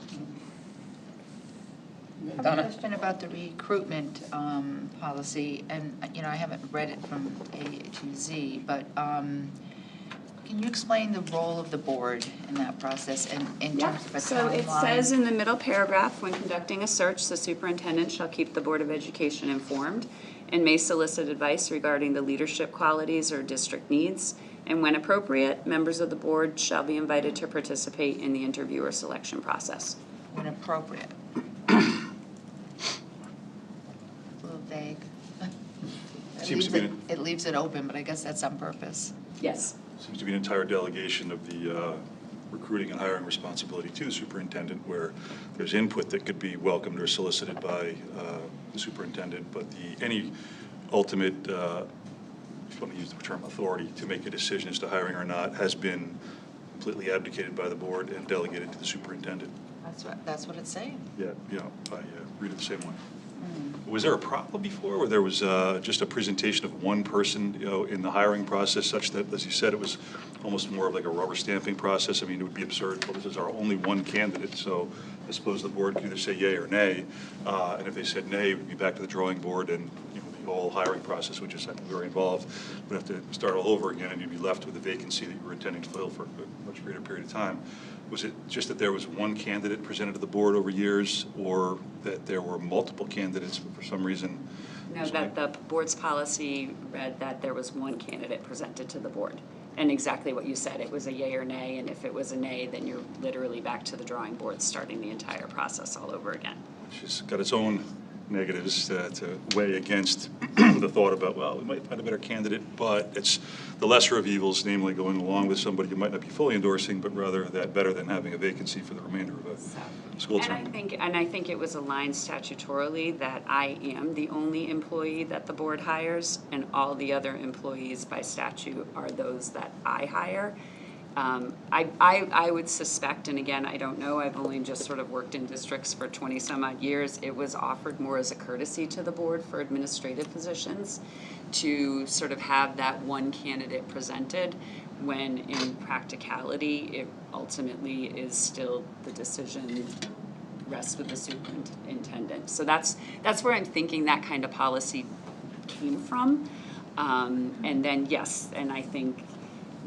I have a question about the recruitment policy, and, you know, I haven't read it from A to Z, but can you explain the role of the board in that process and in terms of a timeline? So it says in the middle paragraph, when conducting a search, the superintendent shall keep the Board of Education informed and may solicit advice regarding the leadership qualities or district needs. And when appropriate, members of the board shall be invited to participate in the interview or selection process. When appropriate. A little vague. It leaves it open, but I guess that's on purpose. Yes. Seems to be an entire delegation of the recruiting and hiring responsibility to the superintendent, where there's input that could be welcomed or solicited by the superintendent, but any ultimate, if you want to use the term authority, to make a decision as to hiring or not has been completely abdicated by the board and delegated to the superintendent. That's what it's saying. Yeah, I read it the same way. Was there a problem before where there was just a presentation of one person, in the hiring process, such that, as you said, it was almost more of like a rubber stamping process? I mean, it would be absurd. Well, this is our only one candidate, so I suppose the board could either say yay or nay. And if they said nay, we'd be back to the drawing board, and the whole hiring process, which is very involved, would have to start all over again, and you'd be left with a vacancy that you were intending to fill for a much greater period of time. Was it just that there was one candidate presented to the board over years, or that there were multiple candidates, but for some reason? No, that the board's policy read that there was one candidate presented to the board. And exactly what you said, it was a yay or nay, and if it was a nay, then you're literally back to the drawing board, starting the entire process all over again. She's got its own negatives to weigh against the thought about, well, we might find a better candidate, but it's the lesser of evils, namely going along with somebody you might not be fully endorsing, but rather that better than having a vacancy for the remainder of a school term. And I think it was aligned statutorily that I am the only employee that the board hires, and all the other employees by statute are those that I hire. I would suspect, and again, I don't know, I've only just sort of worked in districts for 20 some odd years, it was offered more as a courtesy to the board for administrative positions to sort of have that one candidate presented, when in practicality, it ultimately is still the decision rests with the superintendent. So that's where I'm thinking that kind of policy came from. And then, yes, and I think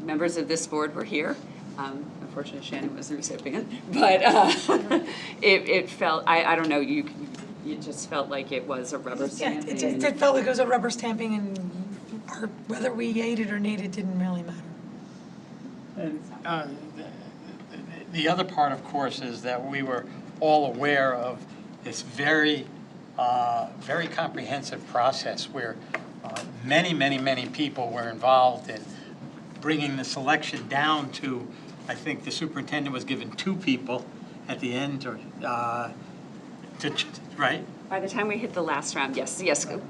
members of this board were here. Unfortunately, Shannon was the recipient, but it felt, I don't know, you just felt like it was a rubber stamping. Yeah, it felt like it was a rubber stamping, and whether we yayed it or nayed it didn't really matter. And the other part, of course, is that we were all aware of this very comprehensive process where many people were involved in bringing the selection down to, I think the superintendent was given 2 people at the end, or right? By the time we hit the last round, yes.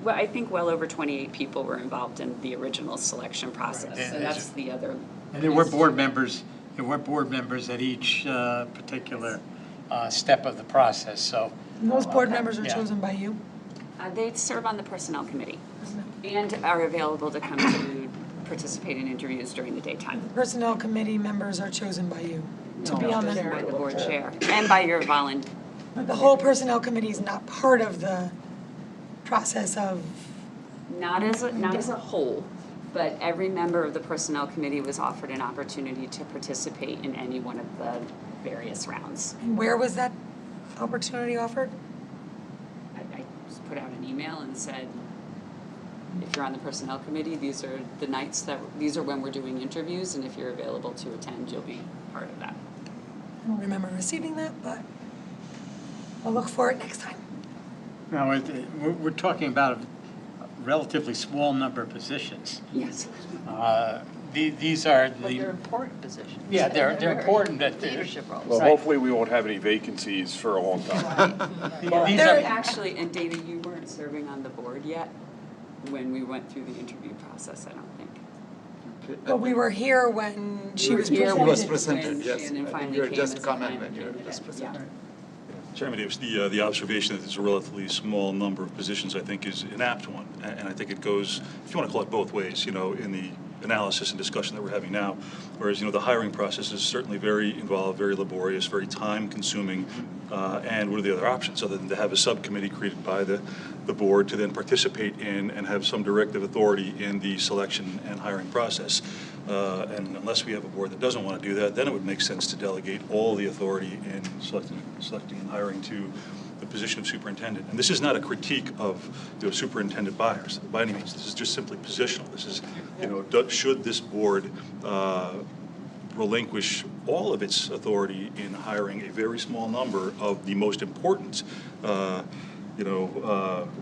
Well, I think well over 28 people were involved in the original selection process. Right. So that's the other. And there were board members. There were board members at each particular step of the process. So And those board members are chosen by you? They serve on the personnel committee and are available to come to participate in interviews during the daytime. Personnel committee members are chosen by you to be on the By the board chair and by your volunteer. The whole personnel committee is not part of the process of. Not as a whole, but every member of the personnel committee was offered an opportunity to participate in any one of the various rounds. And where was that opportunity offered? I just put out an email and said, If you're on the Personnel Committee, these are the nights these are when we're doing interviews, and if you're available to attend, you'll be part of that. I don't remember receiving that, but I'll look for it next time. Now, we're talking about a relatively small number of positions. Yes. These are But they're the, important positions. yeah, they're very important that Leadership roles. Well, Right. hopefully we won't have any vacancies for a long time. these They're are, actually, and Dana, you weren't serving on the board yet when we went through the interview process, I don't think. But we were here when she was here presented. when- was presented, when yes. Shannon I think finally you had came just as a come in final when you were candidate. just presented. Chairman, it was the observation that there's a relatively small number of positions, I think, is an apt one. And I think it goes, if you want to call it both ways, in the analysis and discussion that we're having now. Whereas, the hiring process is certainly very involved, very laborious, very time-consuming. And what are the other options other than to have a subcommittee created by the board to then participate in and have some directive authority in the selection and hiring process? And unless we have a board that doesn't want to do that, then it would make sense to delegate all the authority in selecting and hiring to the position of superintendent. And this is not a critique of superintendent buyers by any means. This is just simply positional. This is, should this board relinquish all of its authority in hiring a very small number of the most important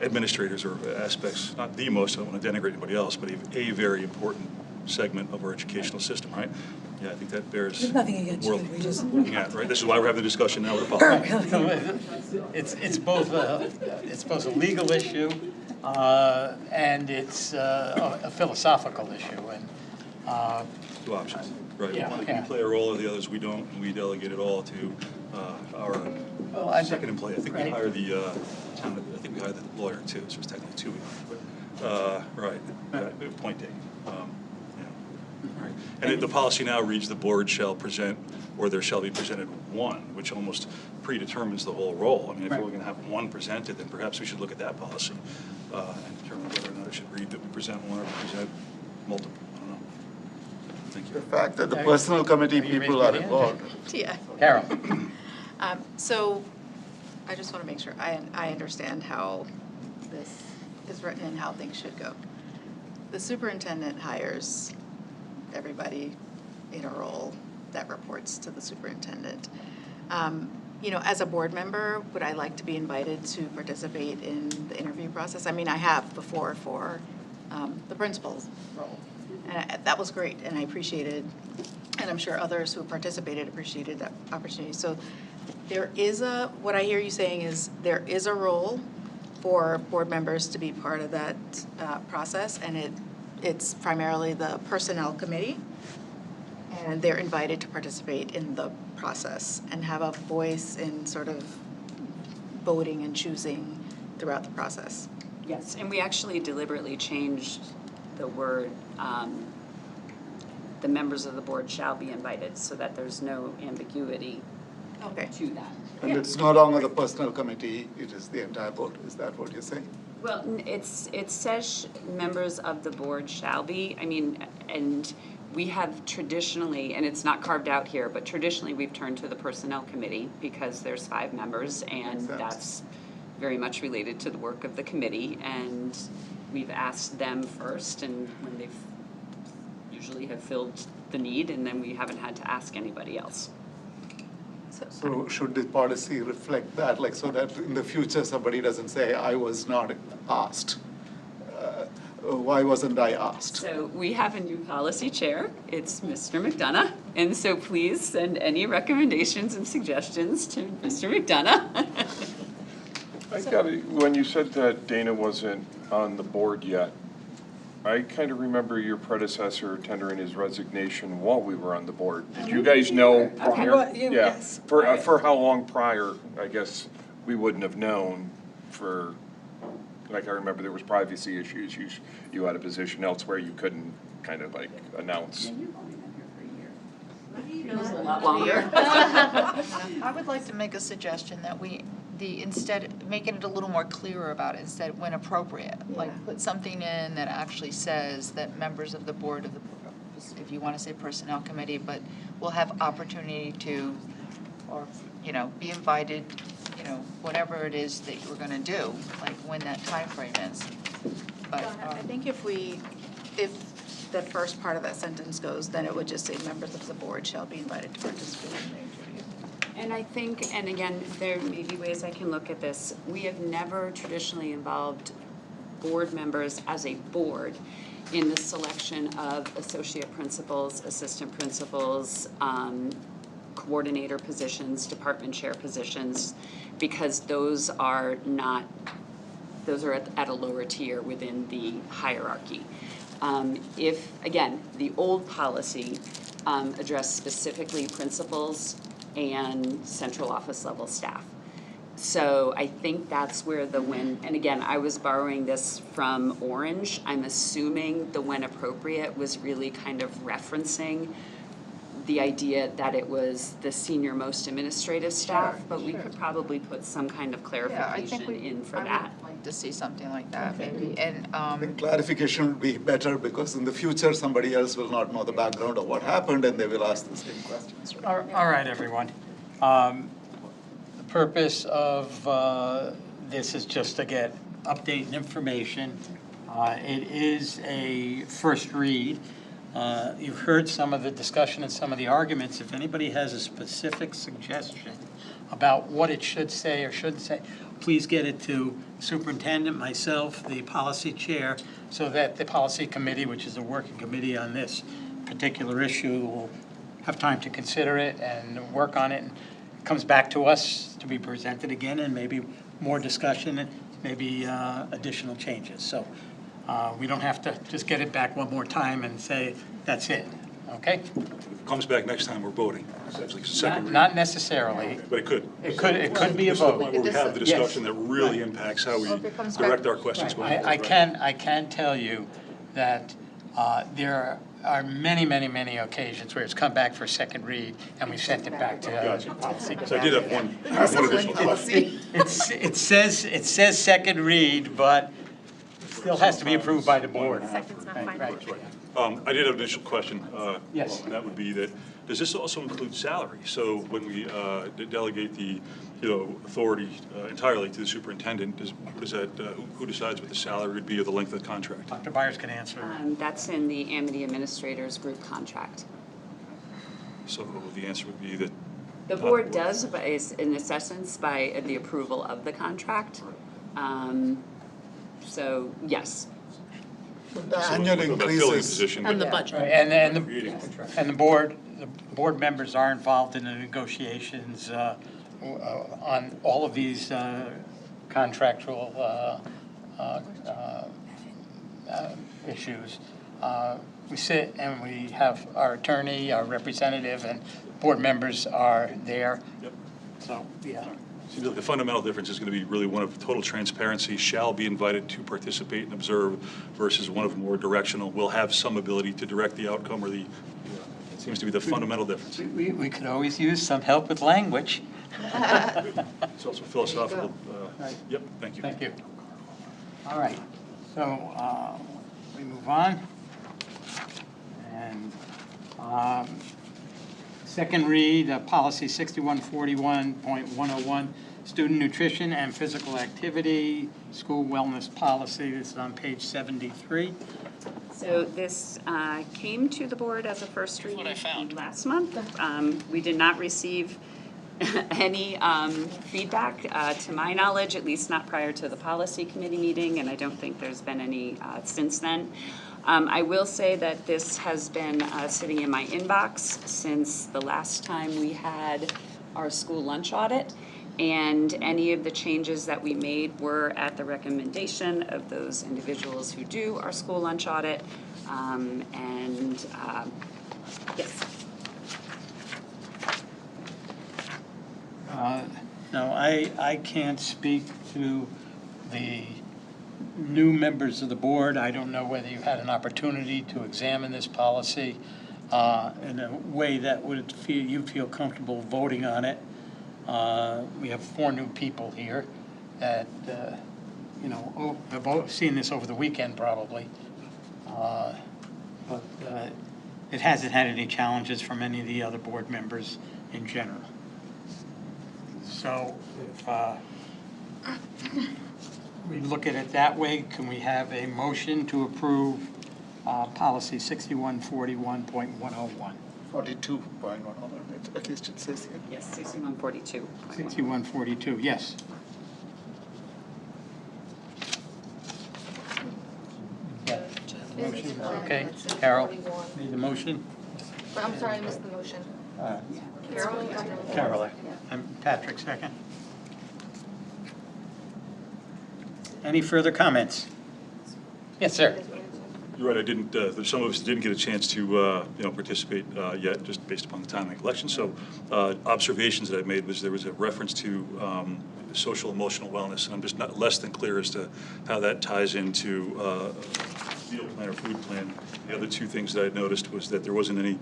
administrators or aspects, not the most, I don't want to denigrate anybody else, but a very important segment of our educational system, right? Yeah, I think that bears There's nothing against you, worth we just. looking at, right? This is why we're having the discussion now with the policy. it's both a legal issue, and it's a philosophical issue, and, Two options, right? Yeah, One yeah. can play a role, or the others we don't, and we delegate it all to our second employee. I think we hired I think we hired the lawyer too, so it's technically 2 weeks. But, right, point taken. Right. And the policy now reads the board shall present, or there shall be presented one, which almost predetermines the whole role. I mean, if we're going to have one presented, then perhaps we should look at that policy and determine whether or not it should read that we present one or we present multiple. I don't know. Thank you. The fact that the personnel committee people are involved. Yeah. Carol. So I just want to make sure I understand how this is written and how things should go. The superintendent hires everybody in a role that reports to the superintendent. As a board member, would I like to be invited to participate in the interview process? I mean, I have before for the principal's role. And that was great, and I appreciated, and I'm sure others who participated appreciated that opportunity. So what I hear you saying is there is a role for board members to be part of that process, and it's primarily the personnel committee, and they're invited to participate in the process and have a voice in sort of voting and choosing throughout the process. Yes, and we actually deliberately changed the word, the members of the board shall be invited, so that there's no ambiguity to that. And it's no longer the personnel committee, it is the entire board. Is that what you're saying? Well, it says members of the board shall be, and we have traditionally, and it's not carved out here, but traditionally we've turned to the personnel committee because there's 5 members, and that's very much related to the work of the committee, and we've asked them first, and when they've usually have filled the need, and then we haven't had to ask anybody else. So should the policy reflect that, so that in the future somebody doesn't say, I was not asked? Why wasn't I asked? So we have a new policy chair, it's Mr. McDonough, and so please send any recommendations and suggestions to Mr. McDonough. When you said that Dana wasn't on the board yet, I kind of remember your predecessor tendering his resignation while we were on the board. Did you guys know prior? Well, yes. For how long prior? I guess we wouldn't have known for, I remember there was privacy issues. You had a position elsewhere you couldn't kind of announce. A lot longer. I would like to make a suggestion that instead, making it a little more clearer about it, instead, when appropriate, put something in that actually says that members of the board of the, if you want to say personnel committee, but will have opportunity to, or, be invited, whatever it is that you're going to do, when that time frame is. but, I think if the first part of that sentence goes, then it would just say members of the board shall be invited to participate in the interview. And I think, and again, there may be ways I can look at this, we have never traditionally involved board members as a board in the selection of associate principals, assistant principals, coordinator positions, department chair positions, because those are at a lower tier within the hierarchy. If, again, the old policy addressed specifically principals and central office level staff. So I think that's where and again, I was borrowing this from Orange. I'm assuming the when appropriate was really kind of referencing the idea that it was the senior most administrative staff, but we could probably put some kind of clarification in for that. I would like to see something like that, maybe, and, I think clarification would be better, because in the future, somebody else will not know the background of what happened, and they will ask the same questions. All right, everyone. The purpose of this is just to get update and information. It is a first read. You've heard some of the discussion and some of the arguments. If anybody has a specific suggestion about what it should say or shouldn't say, please get it to superintendent, myself, the policy chair, so that the policy committee, which is a working committee on this particular issue, will have time to consider it and work on it. And it comes back to us to be presented again, and maybe more discussion and maybe additional changes. So we don't have to just get it back one more time and say, that's it, okay? If it comes back next time, we're voting. Essentially, second reading. Not necessarily. But it could. It could be a This is the vote. point where we have the discussion that really impacts how we direct our questions going forward. I can tell you that there are many, many, many occasions where it's come back for a second read, and we sent it back to policy. So I did have one additional question. It says second read, but it still has to be approved by the board. Second's not final. That's right. I did have an initial question. Yes. And that would be that, does this also include salary? So when we delegate the, authority entirely to the superintendent, who decides what the salary would be or the length of the contract? Dr. Byers can answer. That's in the Amity Administrators Group contract. So the answer would be that. The board does, but is in essence by the approval of the contract. So, yes. The annual increases. And the budget. And the board members are involved in the negotiations on all of these contractual issues. We sit and we have our attorney, our representative, and board members are there. Yep. So, yeah. Seems like the fundamental difference is going to be really one of total transparency, shall be invited to participate and observe, versus one of more directional, will have some ability to direct the outcome, or it seems to be the fundamental difference. We could always use some help with language. It's also philosophical. Yep, thank you. Thank you. All right, so we move on. And second read, policy 6141.101, student nutrition and physical activity, school wellness policy. This is on page 73. So this came to the board as a first read last month. We did not receive any feedback, to my knowledge, at least not prior to the policy committee meeting, and I don't think there's been any since then. I will say that this has been sitting in my inbox since the last time we had our school lunch audit, and any of the changes that we made were at the recommendation of those individuals who do our school lunch audit, yes. No, I can't speak to the new members of the board. I don't know whether you had an opportunity to examine this policy in a way that would you feel comfortable voting on it. We have 4 new people here that, have seen this over the weekend probably. But it hasn't had any challenges from any of the other board members in general. So if we look at it that way, can we have a motion to approve policy 6141.101? 42.1, at least it says here. Yes, 6142. 6142, yes. Motion, okay. Carol made the motion. I'm sorry, I missed the motion. Carol, I'm Patrick, second. Any further comments? Yes, sir. You're right, I didn't, some of us didn't get a chance to, participate yet, just based upon the timing of the election. So observations that I made was there was a reference to social emotional wellness, and I'm just not less than clear as to how that ties into meal plan or food plan. The other two things that I noticed was that there wasn't any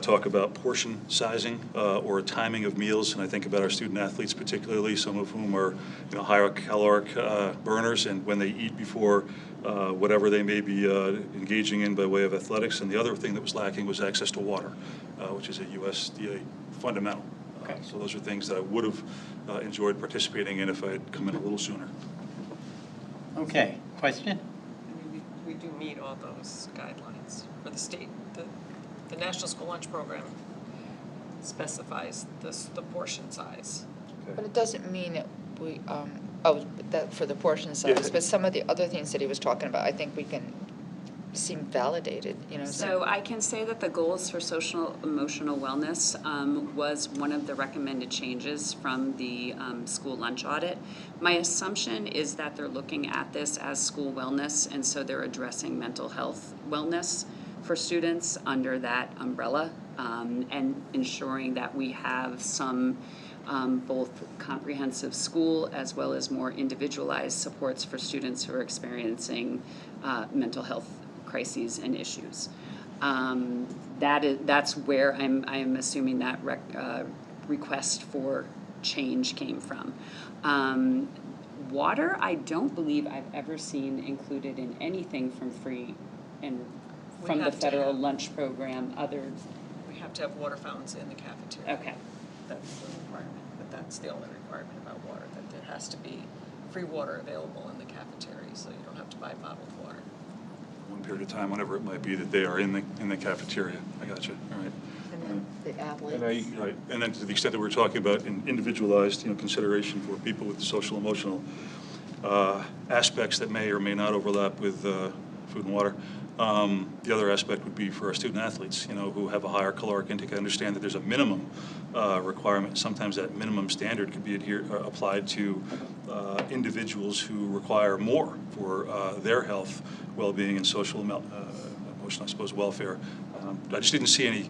talk about portion sizing or timing of meals, and I think about our student athletes particularly, some of whom are higher caloric burners, and when they eat before whatever they may be engaging in by way of athletics. And the other thing that was lacking was access to water, which is a USDA fundamental. So those are things that I would have enjoyed participating in if I had come in a little sooner. Okay, question? We do meet all those guidelines for the state. The National School Lunch Program specifies the portion size. But it doesn't mean that we, that for the portion size, but some of the other things that he was talking about, I think we can seem validated, So I can say that the goals for social emotional wellness was one of the recommended changes from the school lunch audit. My assumption is that they're looking at this as school wellness, and so they're addressing mental health wellness for students under that umbrella, and ensuring that we have some both comprehensive school as well as more individualized supports for students who are experiencing mental health crises and issues. That's where I'm assuming that request for change came from. Water, I don't believe I've ever seen included in anything from free and from the federal lunch program. We have to have water fountains in the cafeteria. Okay. That's the requirement, but that's the only requirement about water, that there has to be free water available in the cafeteria, so you don't have to buy bottled water. One period of time, whenever it might be, that they are in the cafeteria. I got you. All right. And then the athletes. Right. And then to the extent that we're talking about an individualized, consideration for people with social emotional aspects that may or may not overlap with food and water. The other aspect would be for our student athletes, who have a higher caloric intake. I understand that there's a minimum requirement. Sometimes that minimum standard could be applied to individuals who require more for their health, well-being, and social emotional, I suppose, welfare. I just didn't see any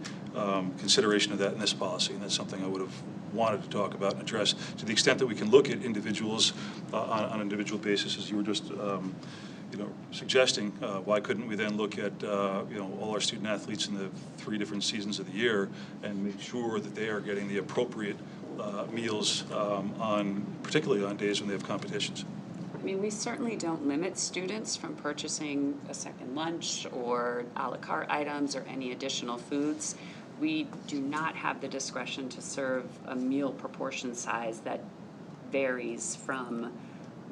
consideration of that in this policy, and that's something I would have wanted to talk about and address. To the extent that we can look at individuals on an individual basis, as you were just suggesting, why couldn't we then look at all our student athletes in the 3 different seasons of the year and make sure that they are getting the appropriate meals particularly on days when they have competitions? I mean, we certainly don't limit students from purchasing a second lunch or a la carte items or any additional foods. We do not have the discretion to serve a meal proportion size that varies from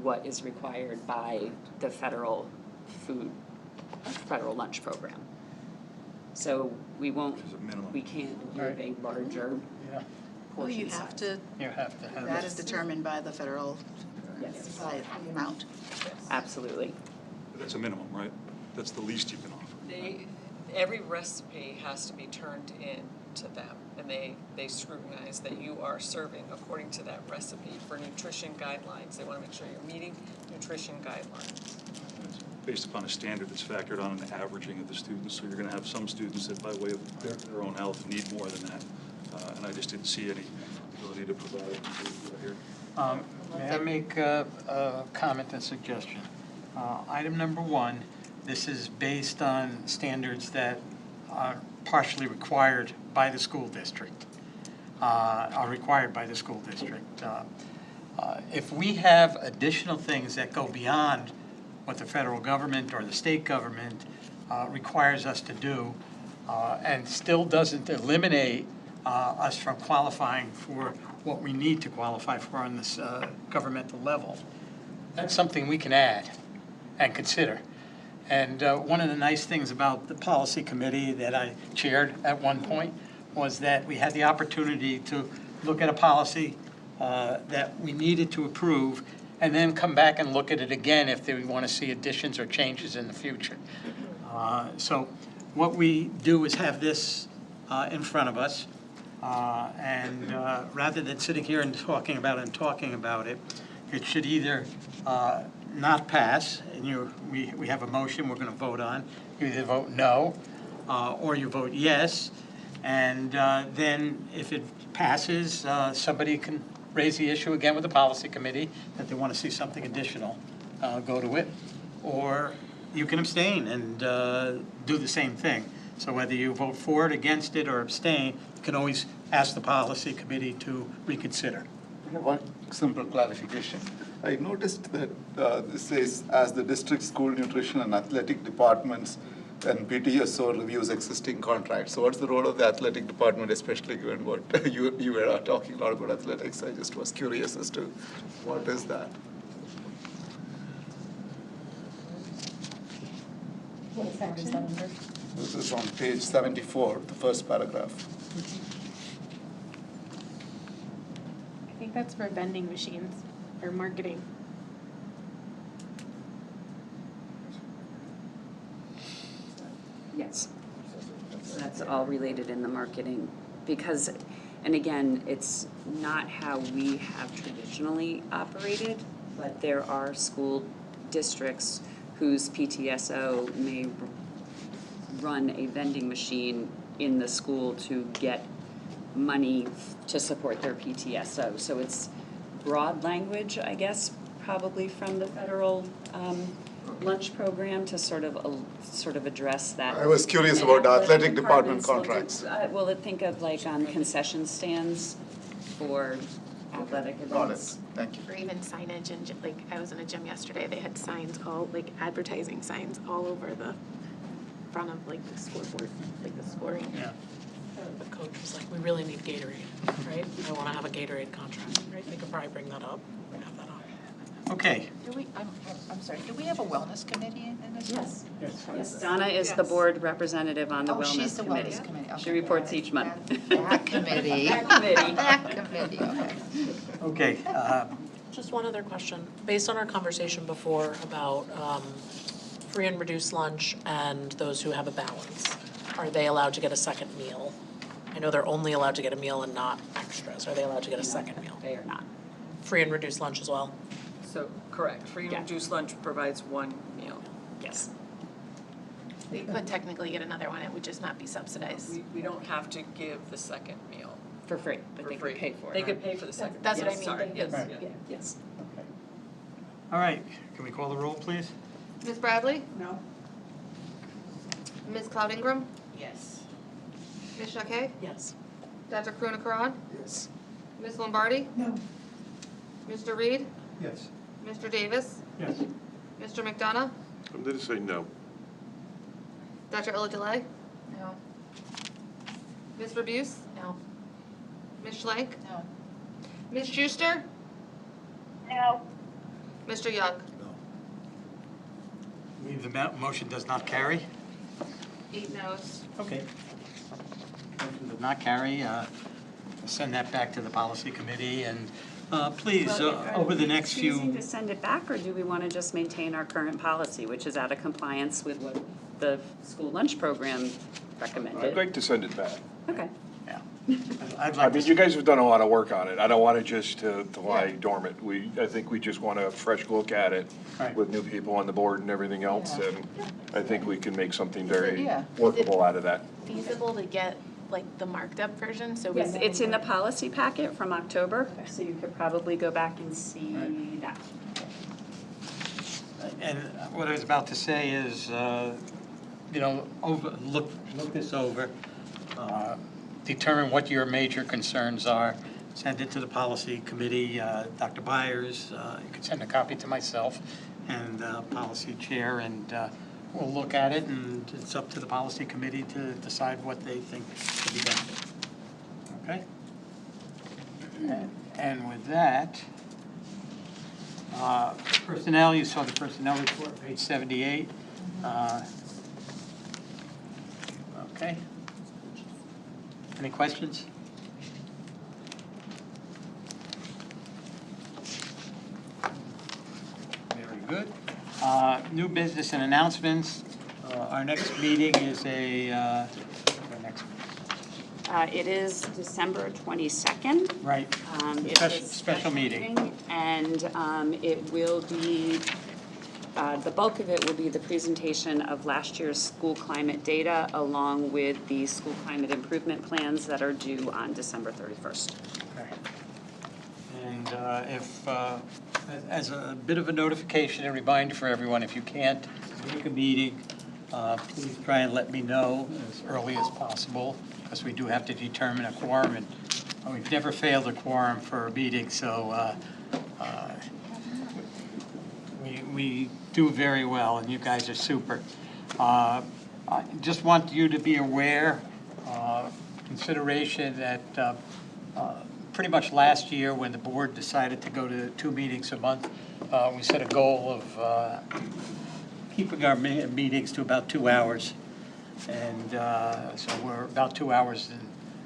what is required by the federal lunch program. So we can't give a larger portion size. You have to have That is determined by the federal, by the amount. Absolutely. But that's a minimum, right? That's the least you can offer. Every recipe has to be turned in to them, and they scrutinize that you are serving according to that recipe for nutrition guidelines. They want to make sure you're meeting nutrition guidelines. It's based upon a standard that's factored on an averaging of the students, so you're going to have some students that by way of their own health need more than that, and I just didn't see any ability to provide it here. May I make a comment and suggestion? Item number 1, this is based on standards that are partially required by the school district, If we have additional things that go beyond what the federal government or the state government requires us to do, and still doesn't eliminate us from qualifying for what we need to qualify for on this governmental level, that's something we can add and consider. And one of the nice things about the policy committee that I chaired at one point was that we had the opportunity to look at a policy that we needed to approve and then come back and look at it again if we want to see additions or changes in the future. So what we do is have this in front of us. And rather than sitting here and talking about it, it should either not pass, and we have a motion we're going to vote on. You either vote no, or you vote yes, and then if it passes, somebody can raise the issue again with the policy committee that they want to see something additional, go to it, or you can abstain and do the same thing. So whether you vote for it, against it, or abstain, you can always ask the policy committee to reconsider. I have one simple clarification. I noticed that this says, as the district school nutrition and athletic departments and PTSO reviews existing contracts. So what's the role of the athletic department, especially given what you were talking a lot about athletics? I just was curious as to what is that? What section is that under? This is on page 74, the first paragraph. I think that's for vending machines or marketing. Yes. That's all related in the marketing, because, and again, it's not how we have traditionally operated, but there are school districts whose PTSO may run a vending machine in the school to get money to support their PTSO. So it's broad language, I guess, probably from the federal lunch program to sort of address that. I was curious And about the athletic departments department look at, contracts. well, think of like concession stands for athletic Got events. it, thank you. Or even signage, and like, I was in a gym yesterday, they had signs all, like advertising signs all over the front of like the scoreboard, like the scoring. Yeah. The coach was like, we really need Gatorade, right? I want to have a Gatorade contract, right? They could probably bring that up, have that on. Okay. I'm sorry, do we have a wellness committee in this? Yes. Yes, Donna is the board representative on the Oh, she's wellness the committee. wellness committee, okay. She reports each month. That committee. That committee. That committee, okay. Okay. Just one other question. Based on our conversation before about free and reduced lunch and those who have a balance, are they allowed to get a second meal? I know they're only allowed to get a meal and not extras. Are they allowed to get a second meal? They are not. Free and reduced lunch as well? So, correct, free and reduced lunch provides one meal. Yes. They could technically get another one, it would just not be subsidized. We don't have to give the second meal. For free, but For they free. could pay for it. They could pay for the second. That's what I Yes, mean, sorry, they yes, could- yeah. Yes. All right, can we call the roll, please? Ms. Bradley? No. Ms. Cloud Ingram? Yes. Ms. Shakay? Yes. Dr. Karuna Karan? Yes. Ms. Lombardi? No. Mr. Reed? Yes. Mr. Davis? Yes. Mr. McDonough? I'm going to say no. Dr. Uladele? No. Ms. Rebuse? No. Ms. Schlenk? No. Ms. Schuster? No. Mr. Young? The motion does not carry? 8 noes. Okay. Motion does not carry. Send that back to the policy committee, and please, over the next few. Choosing to send it back, or do we want to just maintain our current policy, which is out of compliance with what the school lunch program recommended? I'd like to send it back. Okay. Yeah. I mean, you guys have done a lot of work on it. I don't want it just to lie dormant. I think we just want a fresh look at it Right. with new people on the board and everything else. Yeah. And I think we can make something very Yeah. workable out of that. Feasible to get like the marked up version, so we Yes, know it's in the what- policy packet from October, so you could probably go back and see Right. that. And what I was about to say is, look this over, determine what your major concerns are, send it to the policy committee. Dr. Byers, you could send a copy to myself and policy chair, and we'll look at it, and it's up to the policy committee to decide what they think should be done. Okay? And with that, Personnel, you saw the personnel report, page 78. Okay. Any questions? Very good. New business and announcements. Our next meeting is It is December 22nd. right, It's a special meeting. And it will be, the bulk of it will be the presentation of last year's school climate data along with the school climate improvement plans that are due on December 31st. Okay. And as a bit of a notification and reminder for everyone, if you can't make a meeting, please try and let me know as early as possible, because we do have to determine a quorum, and we've never failed a quorum for a meeting, so we do very well, and you guys are super. I just want you to be aware, consideration that pretty much last year, when the board decided to go to 2 meetings a month, we set a goal of keeping our meetings to about 2 hours. And so we're about 2 hours and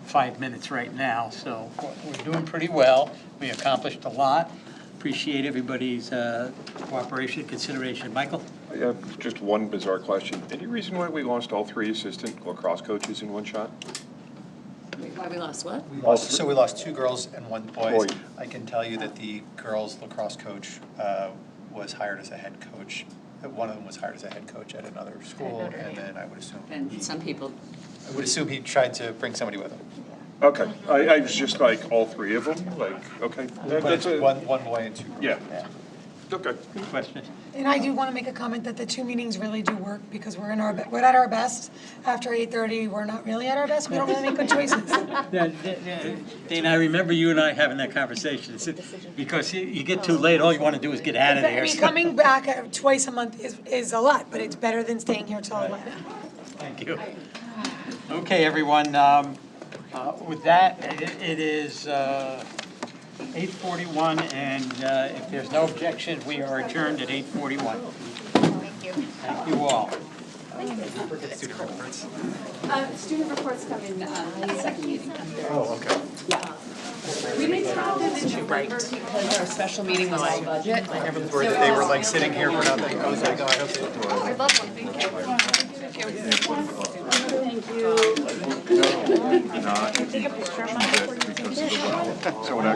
5 minutes right now, so we're doing pretty well. We accomplished a lot. Appreciate everybody's cooperation and consideration. Michael? Yeah, just one bizarre question. Any reason why we lost all 3 assistant lacrosse coaches in one shot? Why we lost what? So we lost 2 girls and 1 boy. Boy. I can tell you that the girls lacrosse coach was hired as a head coach. One of them was hired as a head coach at another school, and then I would assume. And some people. I would assume he tried to bring somebody with him. Okay, I was just like, all 3 of them, like, okay. But it's one boy and 2 girls. Yeah. Okay. Good question. And I do want to make a comment that the 2 meetings really do work because we're at our best. After 8:30, we're not really at our best. We don't really make good choices. Dana, I remember you and I having that conversation, because you get too late, all you want to do is get out of there. I mean, coming back twice a month is a lot, but it's better than staying here till 11. Thank you. Okay, everyone, with that, it is 8:41, and if there's no objection, we are adjourned at 8:41. Thank you. Thank you all. Student reports. Student reports come in the second meeting. Oh, okay. Yeah. We didn't have them in November because our special meeting was all budget. They were like sitting here for nothing. I was like, oh, I hope they do it. I love one, thank you. Thank you. So when I